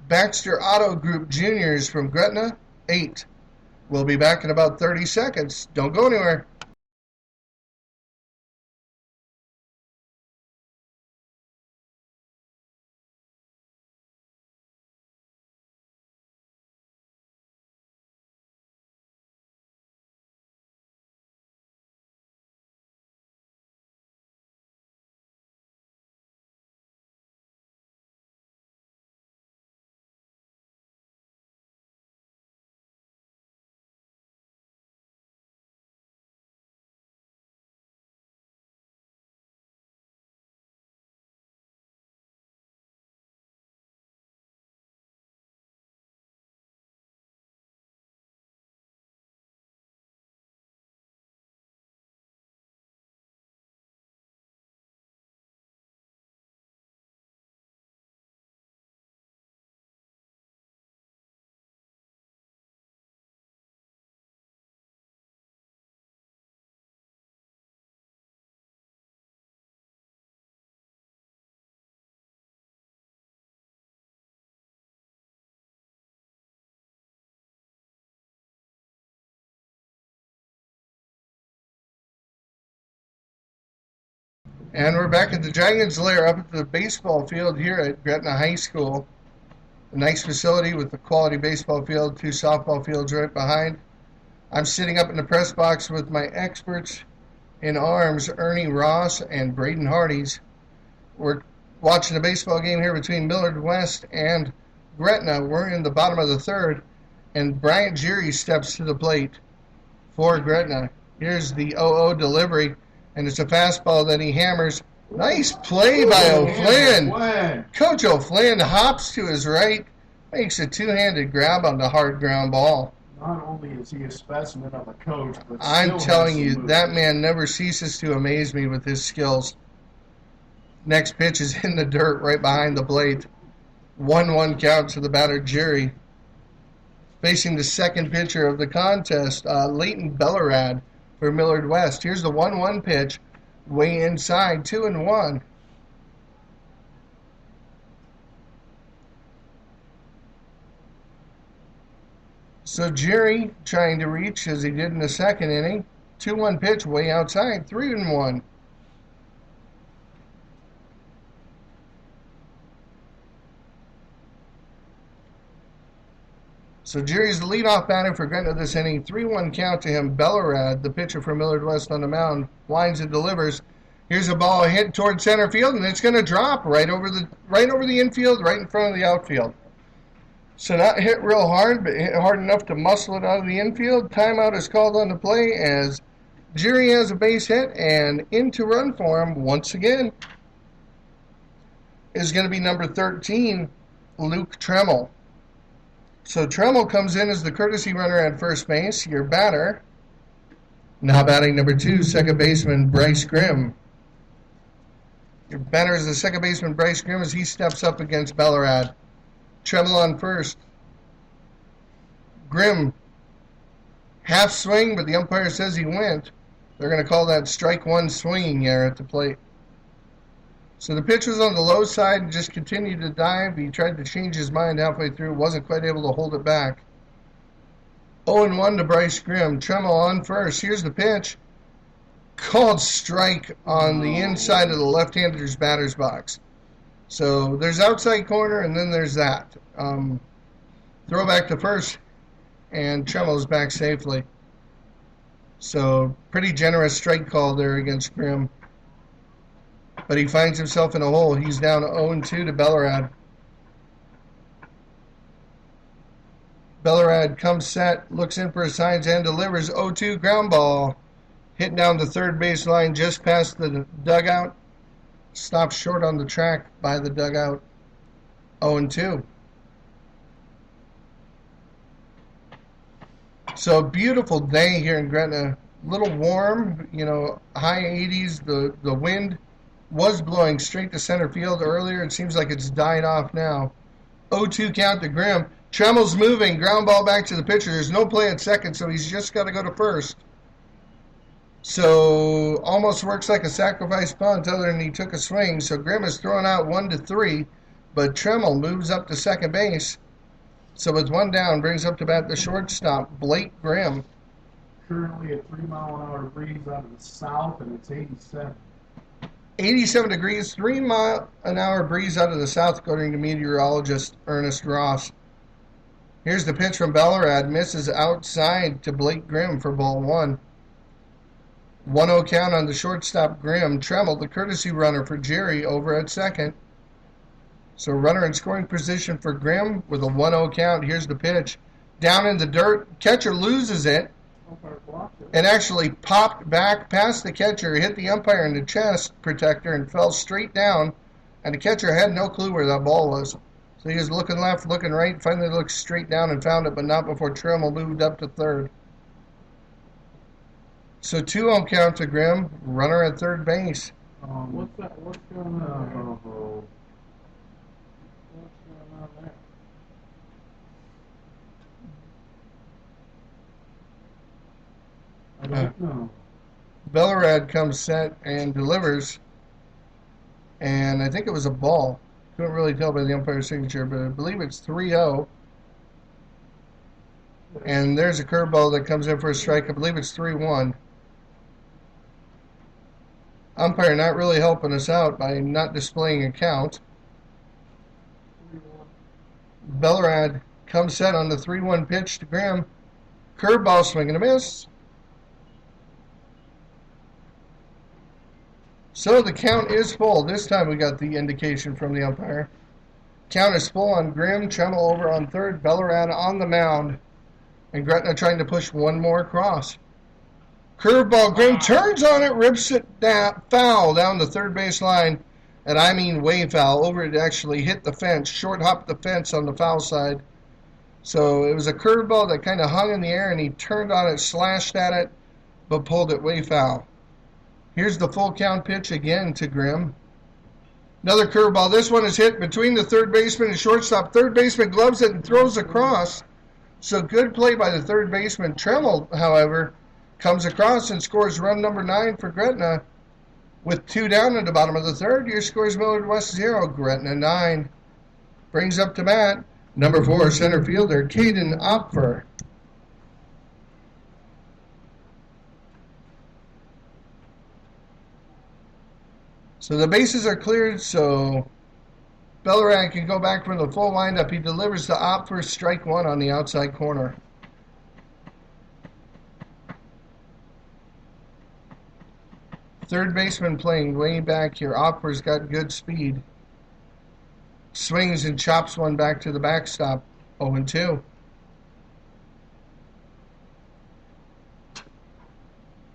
Baxter Auto Group Juniors from Gretna 8. We'll be back in about 30 seconds. Don't go anywhere. And we're back at the Dragons Lair up at the baseball field here at Gretna High School. A nice facility with a quality baseball field, 2 softball fields right behind. I'm sitting up in the press box with my experts in arms, Ernie Ross and Braden Hardees. We're watching a baseball game here between Millard West and Gretna. We're in the bottom of the third, and Bryant Geary steps to the plate for Gretna. Here's the 0-0 delivery, and it's a fastball that he hammers. Nice play by O'Flynn. Coach O'Flynn hops to his right, makes a two-handed grab on the hard ground ball. Not only is he a specimen of a coach, but I'm telling you, that man never ceases to amaze me with his skills. Next pitch is in the dirt right behind the plate. 1-1 count to the batter, Jerry. Facing the second pitcher of the contest, Leighton Bellerad for Millard West. Here's the 1-1 pitch. Way inside, 2-1. So Jerry trying to reach as he did in the second inning. 2-1 pitch, way outside, 3-1. So Jerry's the leadoff batter for Gretna this inning. 3-1 count to him. Bellerad, the pitcher for Millard West on the mound, winds and delivers. Here's a ball hit toward center field, and it's going to drop right over the infield, right in front of the outfield. So not hit real hard, but hit hard enough to muscle it out of the infield. Timeout is called on the play as Jerry has a base hit, and in to run for him once again is going to be number 13, Luke Tremmel. So Tremmel comes in as the courtesy runner at first base. Your batter, now batting number 2, second baseman Bryce Grimm. Your batter is the second baseman Bryce Grimm as he steps up against Bellerad. Tremmel on first. Grimm, half swing, but the umpire says he went. They're going to call that strike one swinging error at the plate. So the pitch was on the low side and just continued to dive. He tried to change his mind halfway through, wasn't quite able to hold it back. 0-1 to Bryce Grimm. Tremmel on first. Here's the pitch. Called strike on the inside of the left-hander's batter's box. So there's outside corner, and then there's that. Throw back to first, and Tremmel's back safely. So pretty generous strike call there against Grimm. But he finds himself in a hole. He's down 0-2 to Bellerad. Bellerad comes set, looks in for his signs, and delivers 0-2 ground ball. Hit down the third base line just past the dugout. Stopped short on the track by the dugout. 0-2. So a beautiful day here in Gretna. A little warm, high 80s. The wind was blowing straight to center field earlier. It seems like it's died off now. 0-2 count to Grimm. Tremmel's moving. Ground ball back to the pitcher. There's no play at second, so he's just got to go to first. So almost works like a sacrifice bunt other than he took a swing. So Grimm is thrown out 1-3, but Tremmel moves up to second base. So with one down, brings up to bat the shortstop, Blake Grimm. Currently a 3-mile-an-hour breeze out of the south, and it's 87. 87 degrees, 3-mile-an-hour breeze out of the south, according to meteorologist Ernest Ross. Here's the pitch from Bellerad. Misses outside to Blake Grimm for ball 1. 1-0 count on the shortstop Grimm. Tremmel, the courtesy runner for Jerry, over at second. So runner in scoring position for Grimm with a 1-0 count. Here's the pitch. Down in the dirt. Catcher loses it. And actually popped back past the catcher, hit the umpire in the chest protector, and fell straight down. And the catcher had no clue where that ball was. So he was looking left, looking right, finally looked straight down and found it, but not before Tremmel moved up to third. So 2-0 count to Grimm, runner at third base. What's that? What's going on there? What's going on there? I don't know. Bellerad comes set and delivers. And I think it was a ball. Couldn't really tell by the umpire's signature, but I believe it's 3-0. And there's a curveball that comes in for a strike. I believe it's 3-1. Umpire not really helping us out by not displaying a count. 3-1. Millard comes set on the 3-1 pitch to Grimm. Curveball, swing and a miss. So the count is full. This time we got the indication from the umpire. Count is full on Grimm. Tremmel over on third. Bellerad on the mound. And Gretna trying to push one more across. Curveball. Grimm turns on it, rips it down, foul down the third base line. And I mean way foul. Over it actually hit the fence. Short hopped the fence on the foul side. So it was a curveball that kind of hung in the air, and he turned on it, slashed at it, but pulled it way foul. Here's the full count pitch again to Grimm. Another curveball. This one is hit between the third baseman and shortstop. Third baseman gloves it and throws across. So good play by the third baseman. Tremmel, however, comes across and scores run number 9 for Gretna. With 2 down at the bottom of the third, your score is Millard West 0, Gretna 9. Brings up to bat number 4 center fielder, Caden Opfer. So the bases are cleared, so Bellerad can go back from the full windup. He delivers to Opfer, strike 1 on the outside corner. Third baseman playing way back here. Opfer's got good speed. Swings and chops one back to the backstop. 0-2.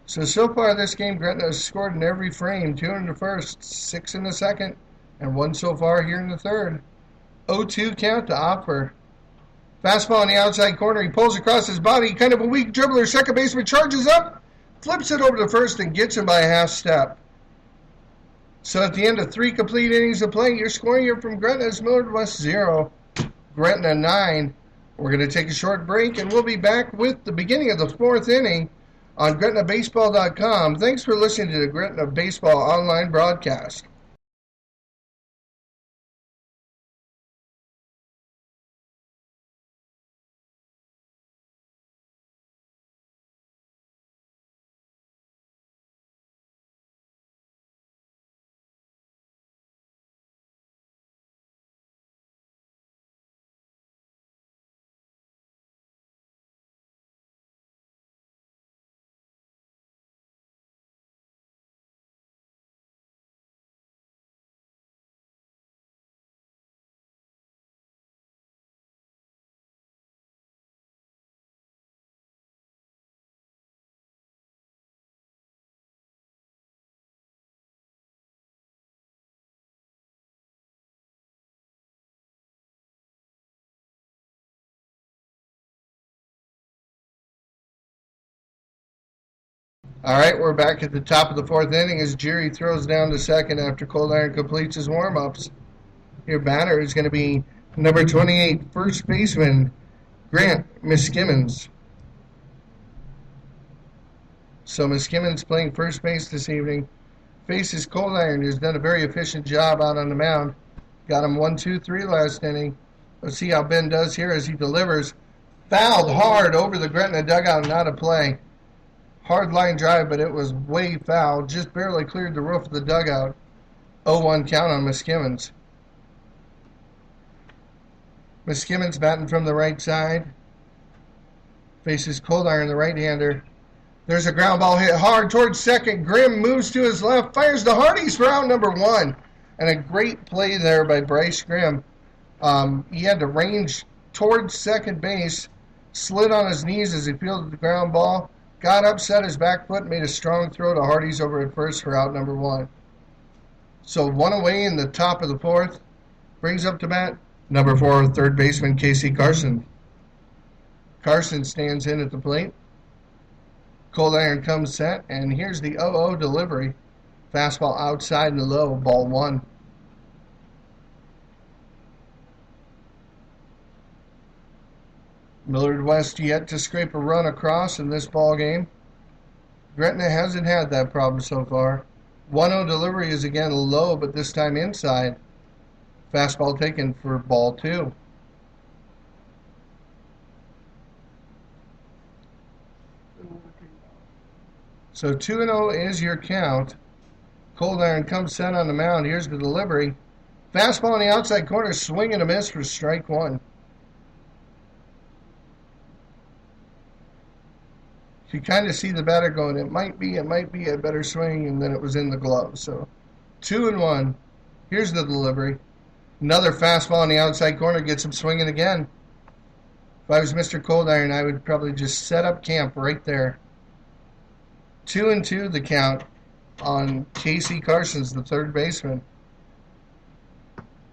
So far this game, Gretna has scored in every frame. 2 in the first, 6 in the second, and 1 so far here in the third. 0-2 count to Opfer. Fastball on the outside corner. He pulls across his body. Kind of a weak dribbler. Second baseman charges up, flips it over to first, and gets him by a half step. So at the end of 3 complete innings of play, you're scoring here from Gretna is Millard West 0, Gretna 9. We're going to take a short break, and we'll be back with the beginning of the 4th inning on GretnaBaseball.com. Thanks for listening to the Gretna Baseball online broadcast. All right, we're back at the top of the 4th inning as Jerry throws down to second after Cold Iron completes his warm-ups. Your batter is going to be number 28, first baseman, Grant Miskimmons. So Miskimmons playing first base this evening. Faces Cold Iron, who's done a very efficient job out on the mound. Got him 1-2-3 last inning. Let's see how Ben does here as he delivers. Fouled hard over the Gretna dugout, not a play. Hard line drive, but it was way foul. Just barely cleared the roof of the dugout. 0-1 count on Miskimmons. Miskimmons batting from the right side. Faces Cold Iron, the right-hander. There's a ground ball hit hard towards second. Grimm moves to his left, fires to Hardy's for out number 1. And a great play there by Bryce Grimm. He had to range towards second base, slid on his knees as he fielded the ground ball, got up, set his back foot, made a strong throw to Hardy's over at first for out number 1. So 1 away in the top of the 4th. Brings up to bat number 4, third baseman Casey Carson. Carson stands in at the plate. Cold Iron comes set, and here's the 0-0 delivery. Fastball outside and low, ball 1. Millard West yet to scrape a run across in this ball game. Gretna hasn't had that problem so far. 1-0 delivery is again low, but this time inside. Fastball taken for ball 2. So 2-0 is your count. Cold Iron comes set on the mound. Here's the delivery. Fastball on the outside corner, swing and a miss for strike one. You kind of see the batter going, it might be a better swing, and then it was in the glove. So 2-1. Here's the delivery. Another fastball on the outside corner gets him swinging again. If I was Mr. Cold Iron, I would probably just set up camp right there. 2-2 the count on Casey Carson's, the third baseman.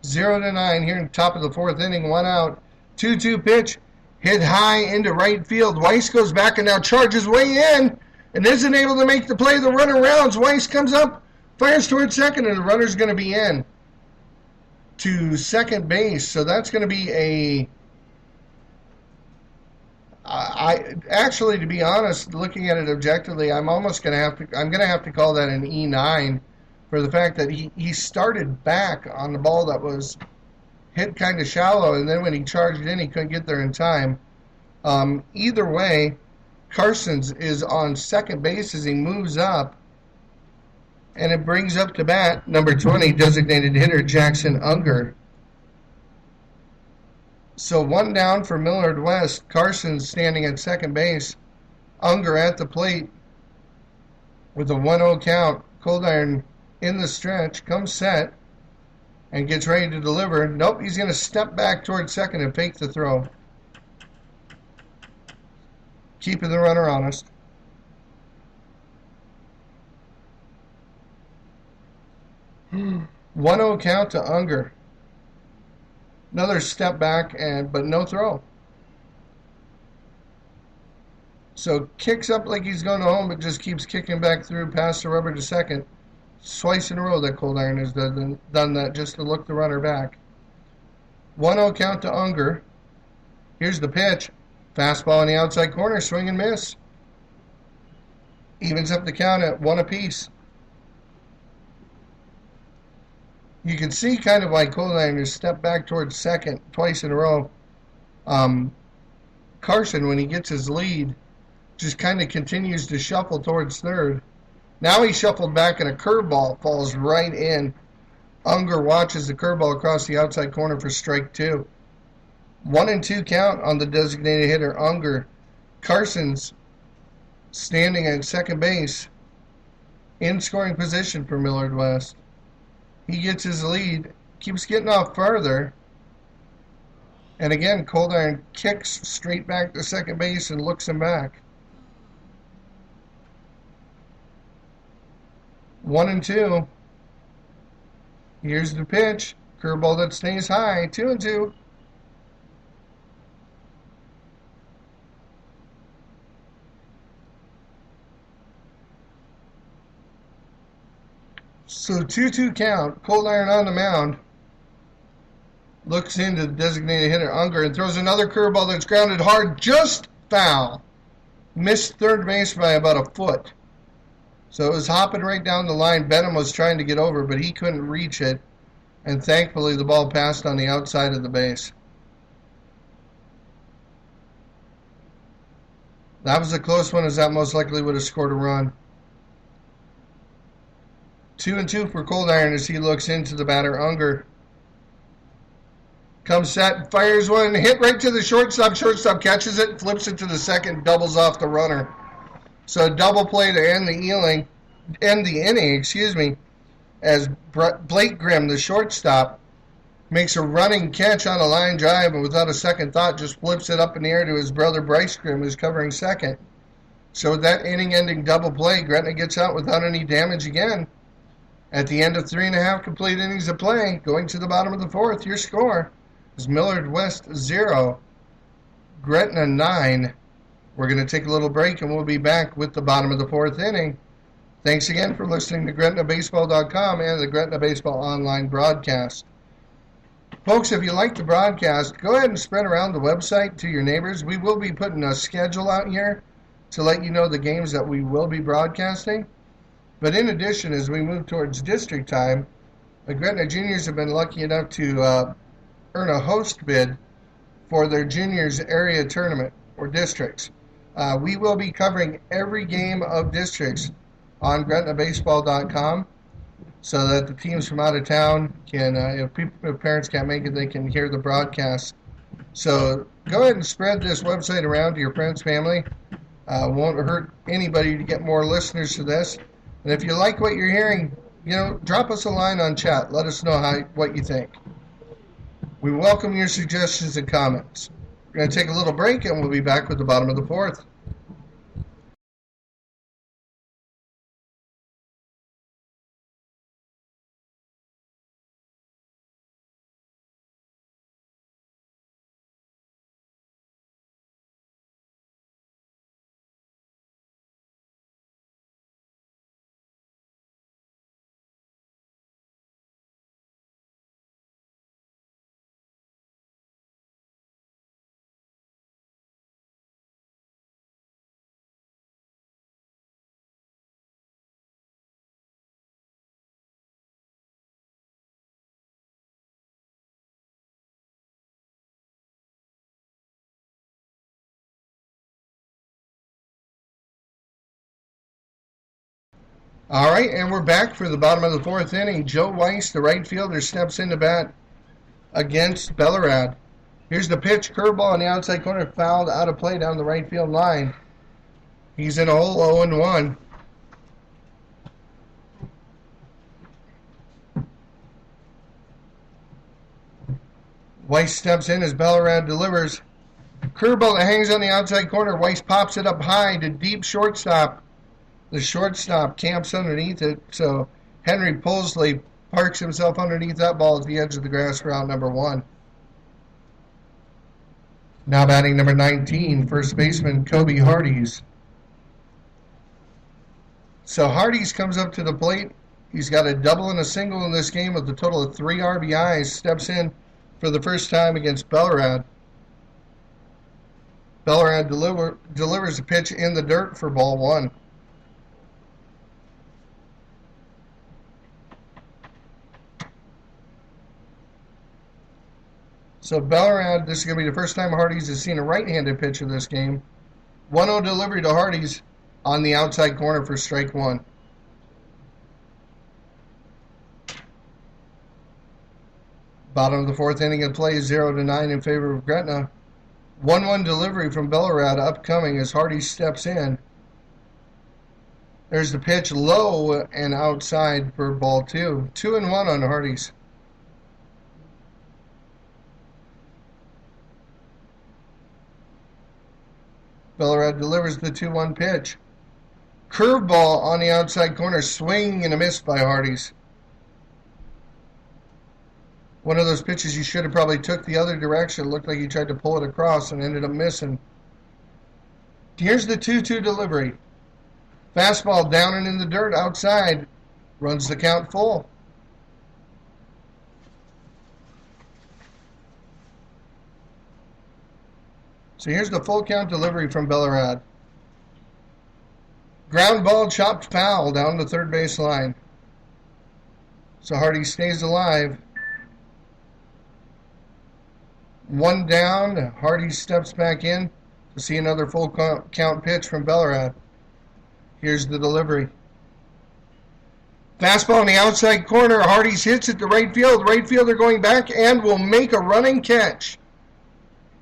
0-9 here in top of the fourth inning. 1 out. 2-2 pitch. Hit high into right field. Weiss goes back and now charges way in and isn't able to make the play. The runner rounds. Weiss comes up, fires towards second, and the runner's going to be in to second base. So that's going to be actually, to be honest, looking at it objectively, I'm going to have to call that an E9 for the fact that he started back on the ball that was hit kind of shallow, and then when he charged in, he couldn't get there in time. Either way, Carson's is on second base as he moves up, and it brings up to bat number 20, designated hitter Jackson Unger. So 1 down for Millard West. Carson's standing at second base. Unger at the plate with a 1-0 count. Cold Iron in the stretch, comes set, and gets ready to deliver. Nope, he's going to step back towards second and fake the throw. Keeping the runner honest. Hmm. 1-0 count to Unger. Another step back, but no throw. So kicks up like he's going home, but just keeps kicking back through past the rubber to second. Twice in a row that Cold Iron has done that just to look the runner back. 1-0 count to Unger. Here's the pitch. Fastball on the outside corner, swing and miss. Evens up the count at 1 apiece. You can see kind of why Cold Iron has stepped back towards second twice in a row. Carson, when he gets his lead, just kind of continues to shuffle towards third. Now he shuffled back and a curveball falls right in. Unger watches the curveball across the outside corner for strike 2. 1-2 count on the designated hitter Unger. Carson's standing at second base in scoring position for Millard West. He gets his lead, keeps getting off farther. And again, Cold Iron kicks straight back to second base and looks him back. 1-2. Here's the pitch. Curveball that stays high. 2-2. So 2-2 count. Cold Iron on the mound. Looks into the designated hitter Unger and throws another curveball that's grounded hard, just foul. Missed third base by about a foot. So it was hopping right down the line. Benham was trying to get over, but he couldn't reach it. And thankfully the ball passed on the outside of the base. That was a close one, as that most likely would have scored a run. 2-2 for Cold Iron as he looks into the batter Unger. Comes set, fires one, hit right to the shortstop. Shortstop catches it, flips it to the second, doubles off the runner. So a double play to end the inning, as Blake Grimm, the shortstop, makes a running catch on a line drive and without a second thought just flips it up in the air to his brother Bryce Grimm, who's covering second. So with that inning-ending double play, Gretna gets out without any damage again. At the end of 3.5 complete innings of play, going to the bottom of the fourth, your score is Millard West 0, Gretna 9. We're going to take a little break, and we'll be back with the bottom of the fourth inning. Thanks again for listening to GretnaBaseball.com and the Gretna Baseball Online broadcast. Folks, if you like the broadcast, go ahead and spread around the website to your neighbors. We will be putting a schedule out here to let you know the games that we will be broadcasting. But in addition, as we move towards district time, the Gretna Juniors have been lucky enough to earn a host bid for their juniors area tournament or districts. We will be covering every game of districts on GretnaBaseball.com. so that the teams from out of town can, if parents can't make it, they can hear the broadcast. So go ahead and spread this website around to your friends, family. Won't hurt anybody to get more listeners to this. And if you like what you're hearing, drop us a line on chat. Let us know what you think. We welcome your suggestions and comments. We're going to take a little break, and we'll be back with the bottom of the fourth. All right, and we're back for the bottom of the fourth inning. Joe Weiss, the right fielder, steps into bat against Millard. Here's the pitch, curveball on the outside corner, fouled out of play down the right field line. He's in a hole 0-1. Weiss steps in as Millard delivers. Curveball that hangs on the outside corner. Weiss pops it up high to deep shortstop. The shortstop camps underneath it, so Henry Posley parks himself underneath that ball at the edge of the grass for out number 1. Now batting number 19, first baseman Kobe Hardees. So Hardees comes up to the plate. He's got a double and a single in this game with a total of 3 RBIs. Steps in for the first time against Millard. Millard delivers a pitch in the dirt for ball 1. So Millard, this is going to be the first time Hardees has seen a right-handed pitch in this game. 1-0 delivery to Hardees on the outside corner for strike 1. Bottom of the fourth inning of play, 0-9 in favor of Gretna. 1-1 delivery from Millard upcoming as Hardees steps in. There's the pitch low and outside for ball 2. 2-1 on Hardees. Millard delivers the 2-1 pitch. Curveball on the outside corner, swing and a miss by Hardees. One of those pitches you should have probably took the other direction. Looked like he tried to pull it across and ended up missing. Here's the 2-2 delivery. Fastball down and in the dirt outside. Runs the count full. So here's the full count delivery from Millard. Ground ball chopped foul down the third base line. So Hardees stays alive. 1 down. Hardees steps back in to see another full count pitch from Millard. Here's the delivery. Fastball on the outside corner. Hardees hits it to right field. Right fielder going back and will make a running catch.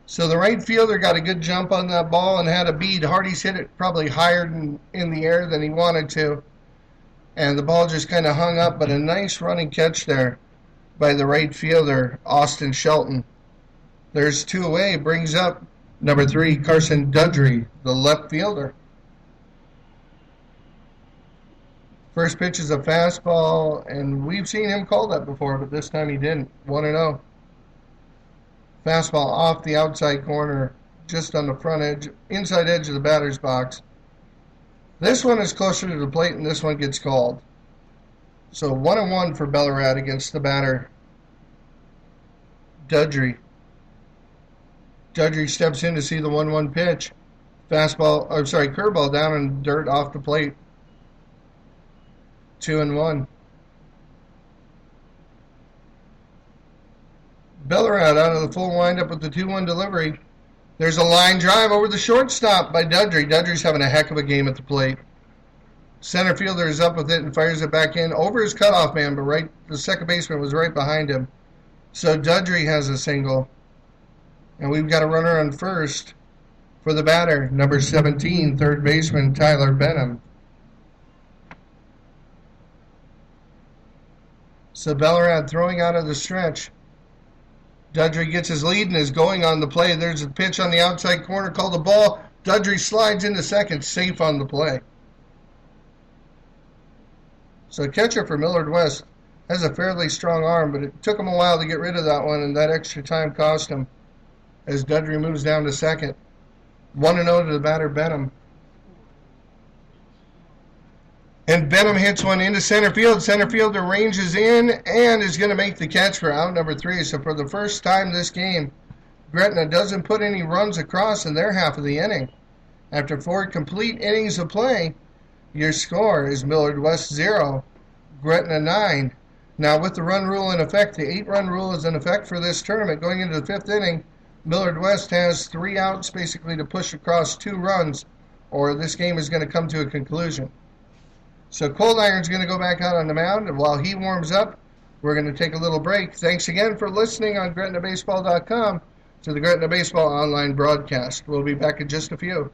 So the right fielder got a good jump on that ball and had a bead. Hardees hit it probably higher in the air than he wanted to. And the ball just kind of hung up, but a nice running catch there by the right fielder, Austin Shelton. There's 2 away, brings up number 3, Carson Dudry, the left fielder. First pitch is a fastball, and we've seen him call that before, but this time he didn't. 1-0. Fastball off the outside corner, just on the front edge, inside edge of the batter's box. This one is closer to the plate, and this one gets called. So 1-1 for Millard against the batter, Dudry. Dudry steps in to see the 1-1 pitch. Curveball down in dirt off the plate. 2-1. Millard out of the full windup with the 2-1 delivery. There's a line drive over the shortstop by Dudry. Dudry's having a heck of a game at the plate. Center fielder is up with it and fires it back in over his cutoff man, but the second baseman was right behind him. So Dudry has a single. And we've got a runner on first for the batter, number 17, third baseman Tyler Benham. So Bellerad throwing out of the stretch. Dudry gets his lead and is going on the play. There's a pitch on the outside corner called a ball. Dudry slides into second, safe on the play. So catcher for Millard West has a fairly strong arm, but it took him a while to get rid of that one, and that extra time cost him as Dudry moves down to second. 1-0 to the batter, Benham. And Benham hits one into center field. Center fielder ranges in and is going to make the catch for out number 3. So for the first time this game, Gretna doesn't put any runs across in their half of the inning. After 4 complete innings of play, your score is Millard West 0, Gretna 9. Now with the run rule in effect, the 8-run rule is in effect for this tournament. Going into the 5th inning, Millard West has 3 outs basically to push across 2 runs, or this game is going to come to a conclusion. So Cold Iron's going to go back out on the mound, and while he warms up, we're going to take a little break. Thanks again for listening on GretnaBaseball.com to the Gretna Baseball online broadcast. We'll be back in just a few.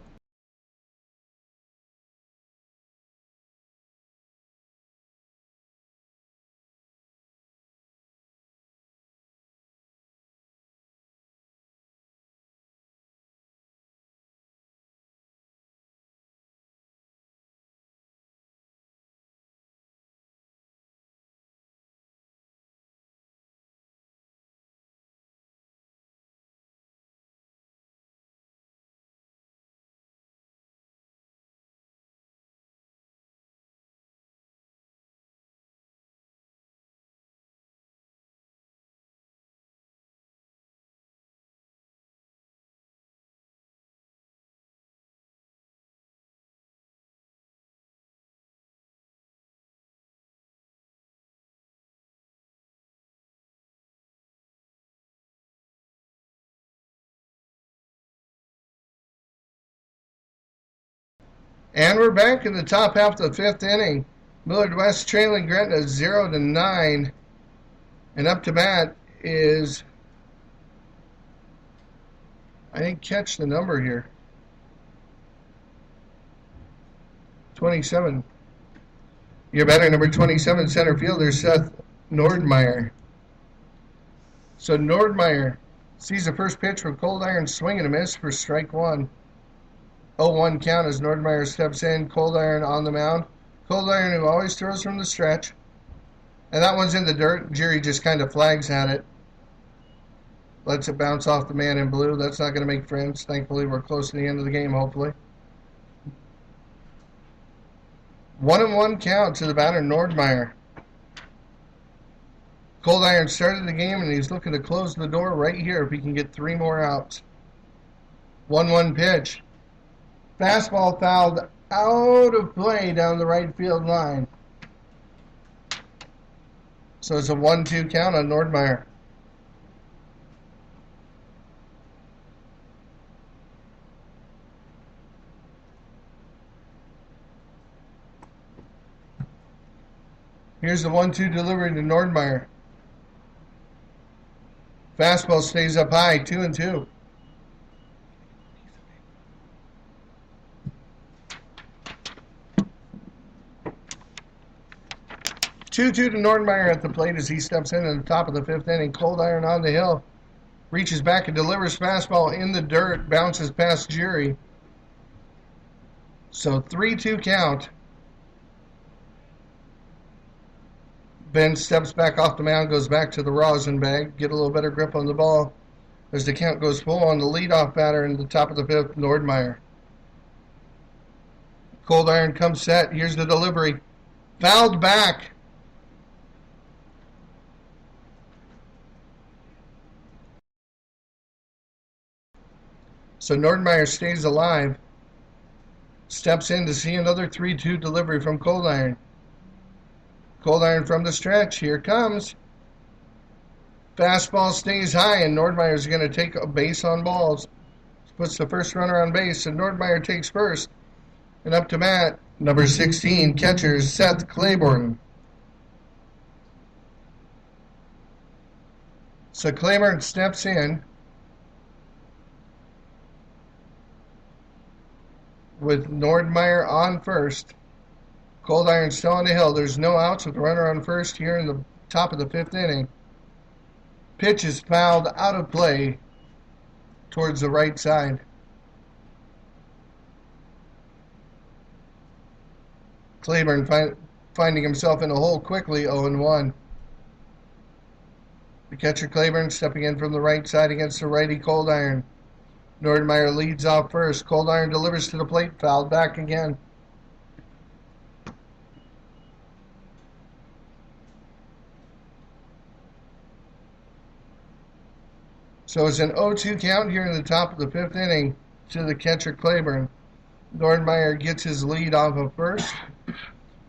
And we're back in the top half of the 5th inning. Millard West trailing Gretna 0-9. And up to bat is, I didn't catch the number here, 27. Your batter, number 27, center fielder Seth Nordmeyer. So Nordmeyer sees the first pitch from Cold Iron, swing and a miss for strike 1. 0-1 count as Nordmeyer steps in. Cold Iron on the mound. Cold Iron, who always throws from the stretch. And that one's in the dirt. Jerry just kind of flags at it. Lets it bounce off the man in blue. That's not going to make friends. Thankfully, we're close to the end of the game, hopefully. 1-1 count to the batter, Nordmeyer. Cold Iron started the game, and he's looking to close the door right here if he can get 3 more outs. 1-1 pitch. Fastball fouled out of play down the right field line. So it's a 1-2 count on Nordmeyer. Here's the 1-2 delivery to Nordmeyer. Fastball stays up high, 2-2. 2-2 to Nordmeyer at the plate as he steps in at the top of the 5th inning. Cold Iron on the hill. Reaches back and delivers fastball in the dirt. Bounces past Jury. So 3-2 count. Ben steps back off the mound, goes back to the rosin bag. Get a little better grip on the ball as the count goes full on the leadoff batter in the top of the 5th, Nordmeyer. Cold Iron comes set. Here's the delivery. Fouled back. So Nordmeyer stays alive. Steps in to see another 3-2 delivery from Cold Iron. Cold Iron from the stretch. Here comes. Fastball stays high, and Nordmeyer's going to take a base on balls. Puts the first runner on base, and Nordmeyer takes first. And up to bat Number 16, catcher Seth Claiborne. So Claiborne steps in with Nordmeyer on first. Cold Iron still on the hill. There's no outs with the runner on first here in the top of the 5th inning. Pitch is fouled out of play towards the right side. Claiborne finding himself in a hole quickly, 0-1. The catcher Claiborne stepping in from the right side against the righty Cold Iron. Nordmeyer leads off first. Cold Iron delivers to the plate, fouled back again. So it's an 0-2 count here in the top of the 5th inning to the catcher Claiborne. Nordmeyer gets his lead off of first.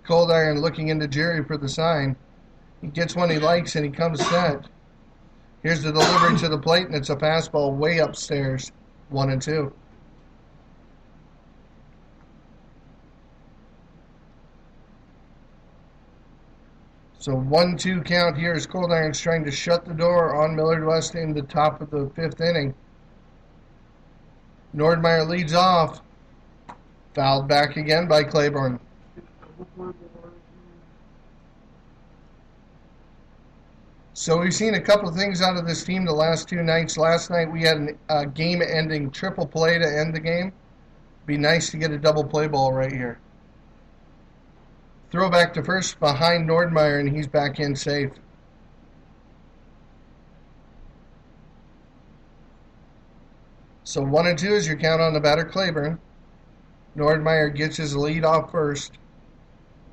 Cold Iron looking into Jerry for the sign. He gets one he likes and he comes set. Here's the delivery to the plate, and it's a fastball way upstairs. 1-2. So 1-2 count here as Cold Iron's trying to shut the door on Millard West in the top of the 5th inning. Nordmeyer leads off. Fouled back again by Claiborne. So we've seen a couple of things out of this team the last 2 nights. Last night we had a game-ending triple play to end the game. Be nice to get a double play ball right here. Throw back to first behind Nordmeyer, and he's back in safe. So 1-2 is your count on the batter Claiborne. Nordmeyer gets his lead off first.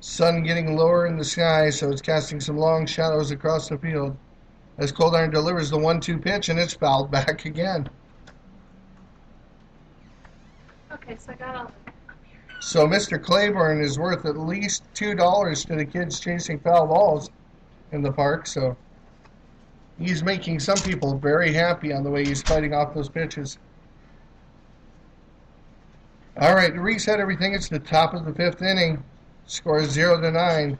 Sun getting lower in the sky, so it's casting some long shadows across the field as Cold Iron delivers the 1-2 pitch, and it's fouled back again. Okay, so I got all the... So Mr. Claiborne is worth at least $2 to the kids chasing foul balls in the park, so he's making some people very happy on the way he's fighting off those pitches. All right, to reset everything, it's the top of the 5th inning. Score is 0-9.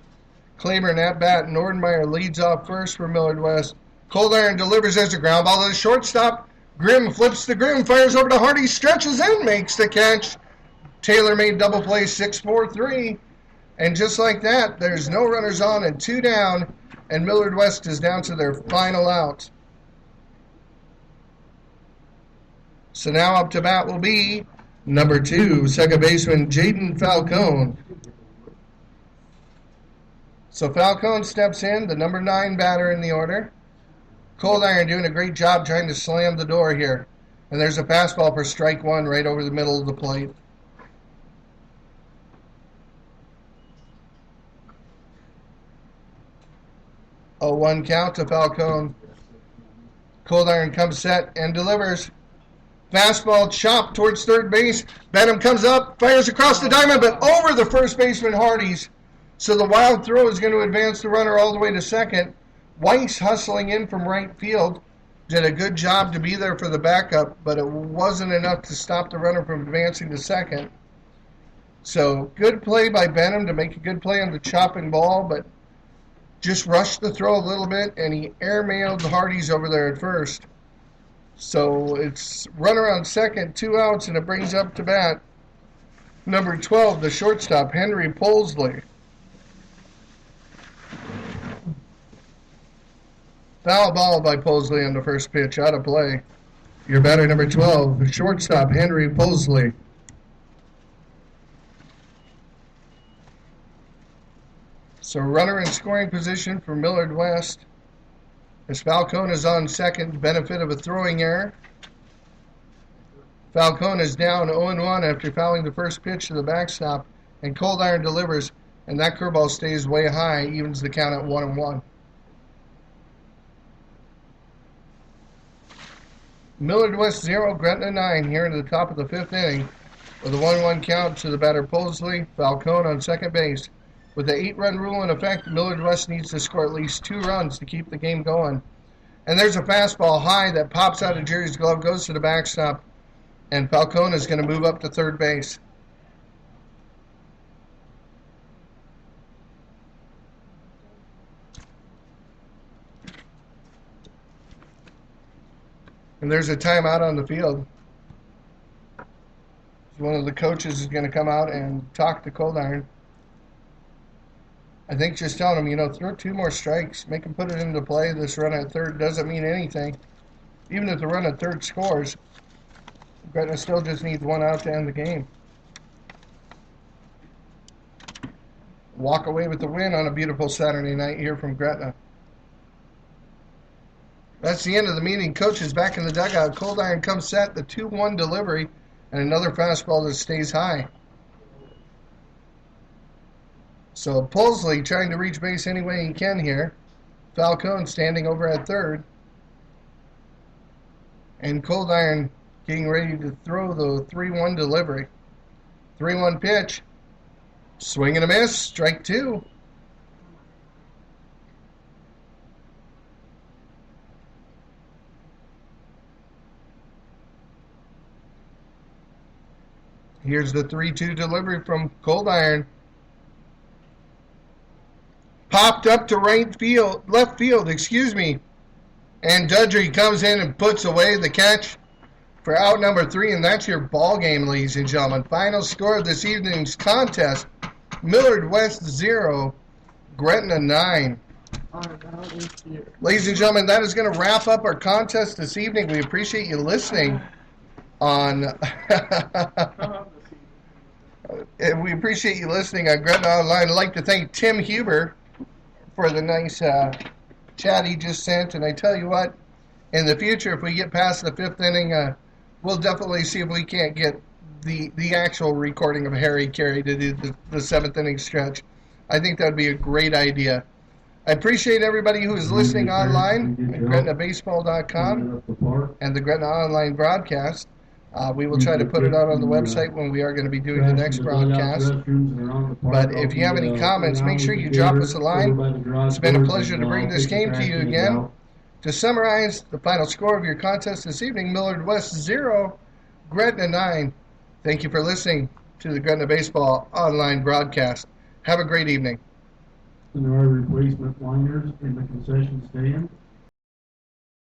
Claiborne at bat. Nordmeyer leads off first for Millard West. Cold Iron delivers as a ground ball to the shortstop. Grimm flips the Grimm, fires over to Hardy, stretches in, makes the catch. Taylor made double play 6-4-3. And just like that, there's no runners on and 2 down, and Millard West is down to their final out. So now up to bat will be number 2, second baseman Jaden Falcone. So Falcone steps in, the number 9 batter in the order. Cold Iron doing a great job trying to slam the door here. And there's a fastball for strike 1 right over the middle of the plate. A 1 count to Falcone. Cold Iron comes set and delivers. Fastball chopped towards third base. Benham comes up, fires across the diamond, but over the first baseman Hardy's. So the wild throw is going to advance the runner all the way to second. Weiss hustling in from right field. Did a good job to be there for the backup, but it wasn't enough to stop the runner from advancing to second. So good play by Benham to make a good play on the chopping ball, but just rushed the throw a little bit, and he airmailed Hardy's over there at first. So it's runner on second, 2 outs, and it brings up to bat number 12, the shortstop, Henry Polsley. Foul ball by Polsley on the first pitch, out of play. Your batter number 12, the shortstop, Henry Polsley. So runner in scoring position for Millard West. As Falcone is on second, benefit of a throwing error. Falcone is down 0-1 after fouling the first pitch to the backstop, and Cold Iron delivers, and that curveball stays way high, evens the count at 1-1. Millard West 0, Gretna 9 here in the top of the 5th inning with a 1-1 count to the batter Polsley. Falcone on second base. With the 8-run rule in effect, Millard West needs to score at least 2 runs to keep the game going. And there's a fastball high that pops out of Jerry's glove, goes to the backstop, and Falcone is going to move up to third base. And there's a timeout on the field. One of the coaches is going to come out and talk to Cold Iron. I think just telling him, throw 2 more strikes, make him put it into play. This run at third doesn't mean anything. Even if the run at third scores, Gretna still just needs 1 out to end the game. Walk away with the win on a beautiful Saturday night here from Gretna. That's the end of the meeting. Coach is back in the dugout. Cold Iron comes set, the 2-1 delivery, and another fastball that stays high. So Pulsley trying to reach base any way he can here. Falcone standing over at third. And Cold Iron getting ready to throw the 3-1 delivery. 3-1 pitch. Swing and a miss. Strike 2. Here's the 3-2 delivery from Cold Iron. Popped up to left field, and Dudry comes in and puts away the catch for out number 3, and that's your ball game, ladies and gentlemen. Final score of this evening's contest: Millard West 0, Gretna 9. Ladies and gentlemen, that is going to wrap up our contest this evening. We appreciate you listening on. We appreciate you listening on Gretna Online. I'd like to thank Tim Huber for the nice chat he just sent. And I tell you what, in the future, if we get past the 5th inning, we'll definitely see if we can't get the actual recording of Harry Carey to do the 7th inning stretch. I think that would be a great idea. I appreciate everybody who is listening online at GretnaBaseball.com and the Gretna Online broadcast. We will try to put it out on the website when we are going to be doing the next broadcast. But if you have any comments, make sure you drop us a line. It's been a pleasure to bring this game to you again. To summarize the final score of your contest this evening: Millard West 0, Gretna 9. Thank you for listening to the Gretna Baseball Online broadcast. Have a great evening. And there are replacement liners in the concession stand.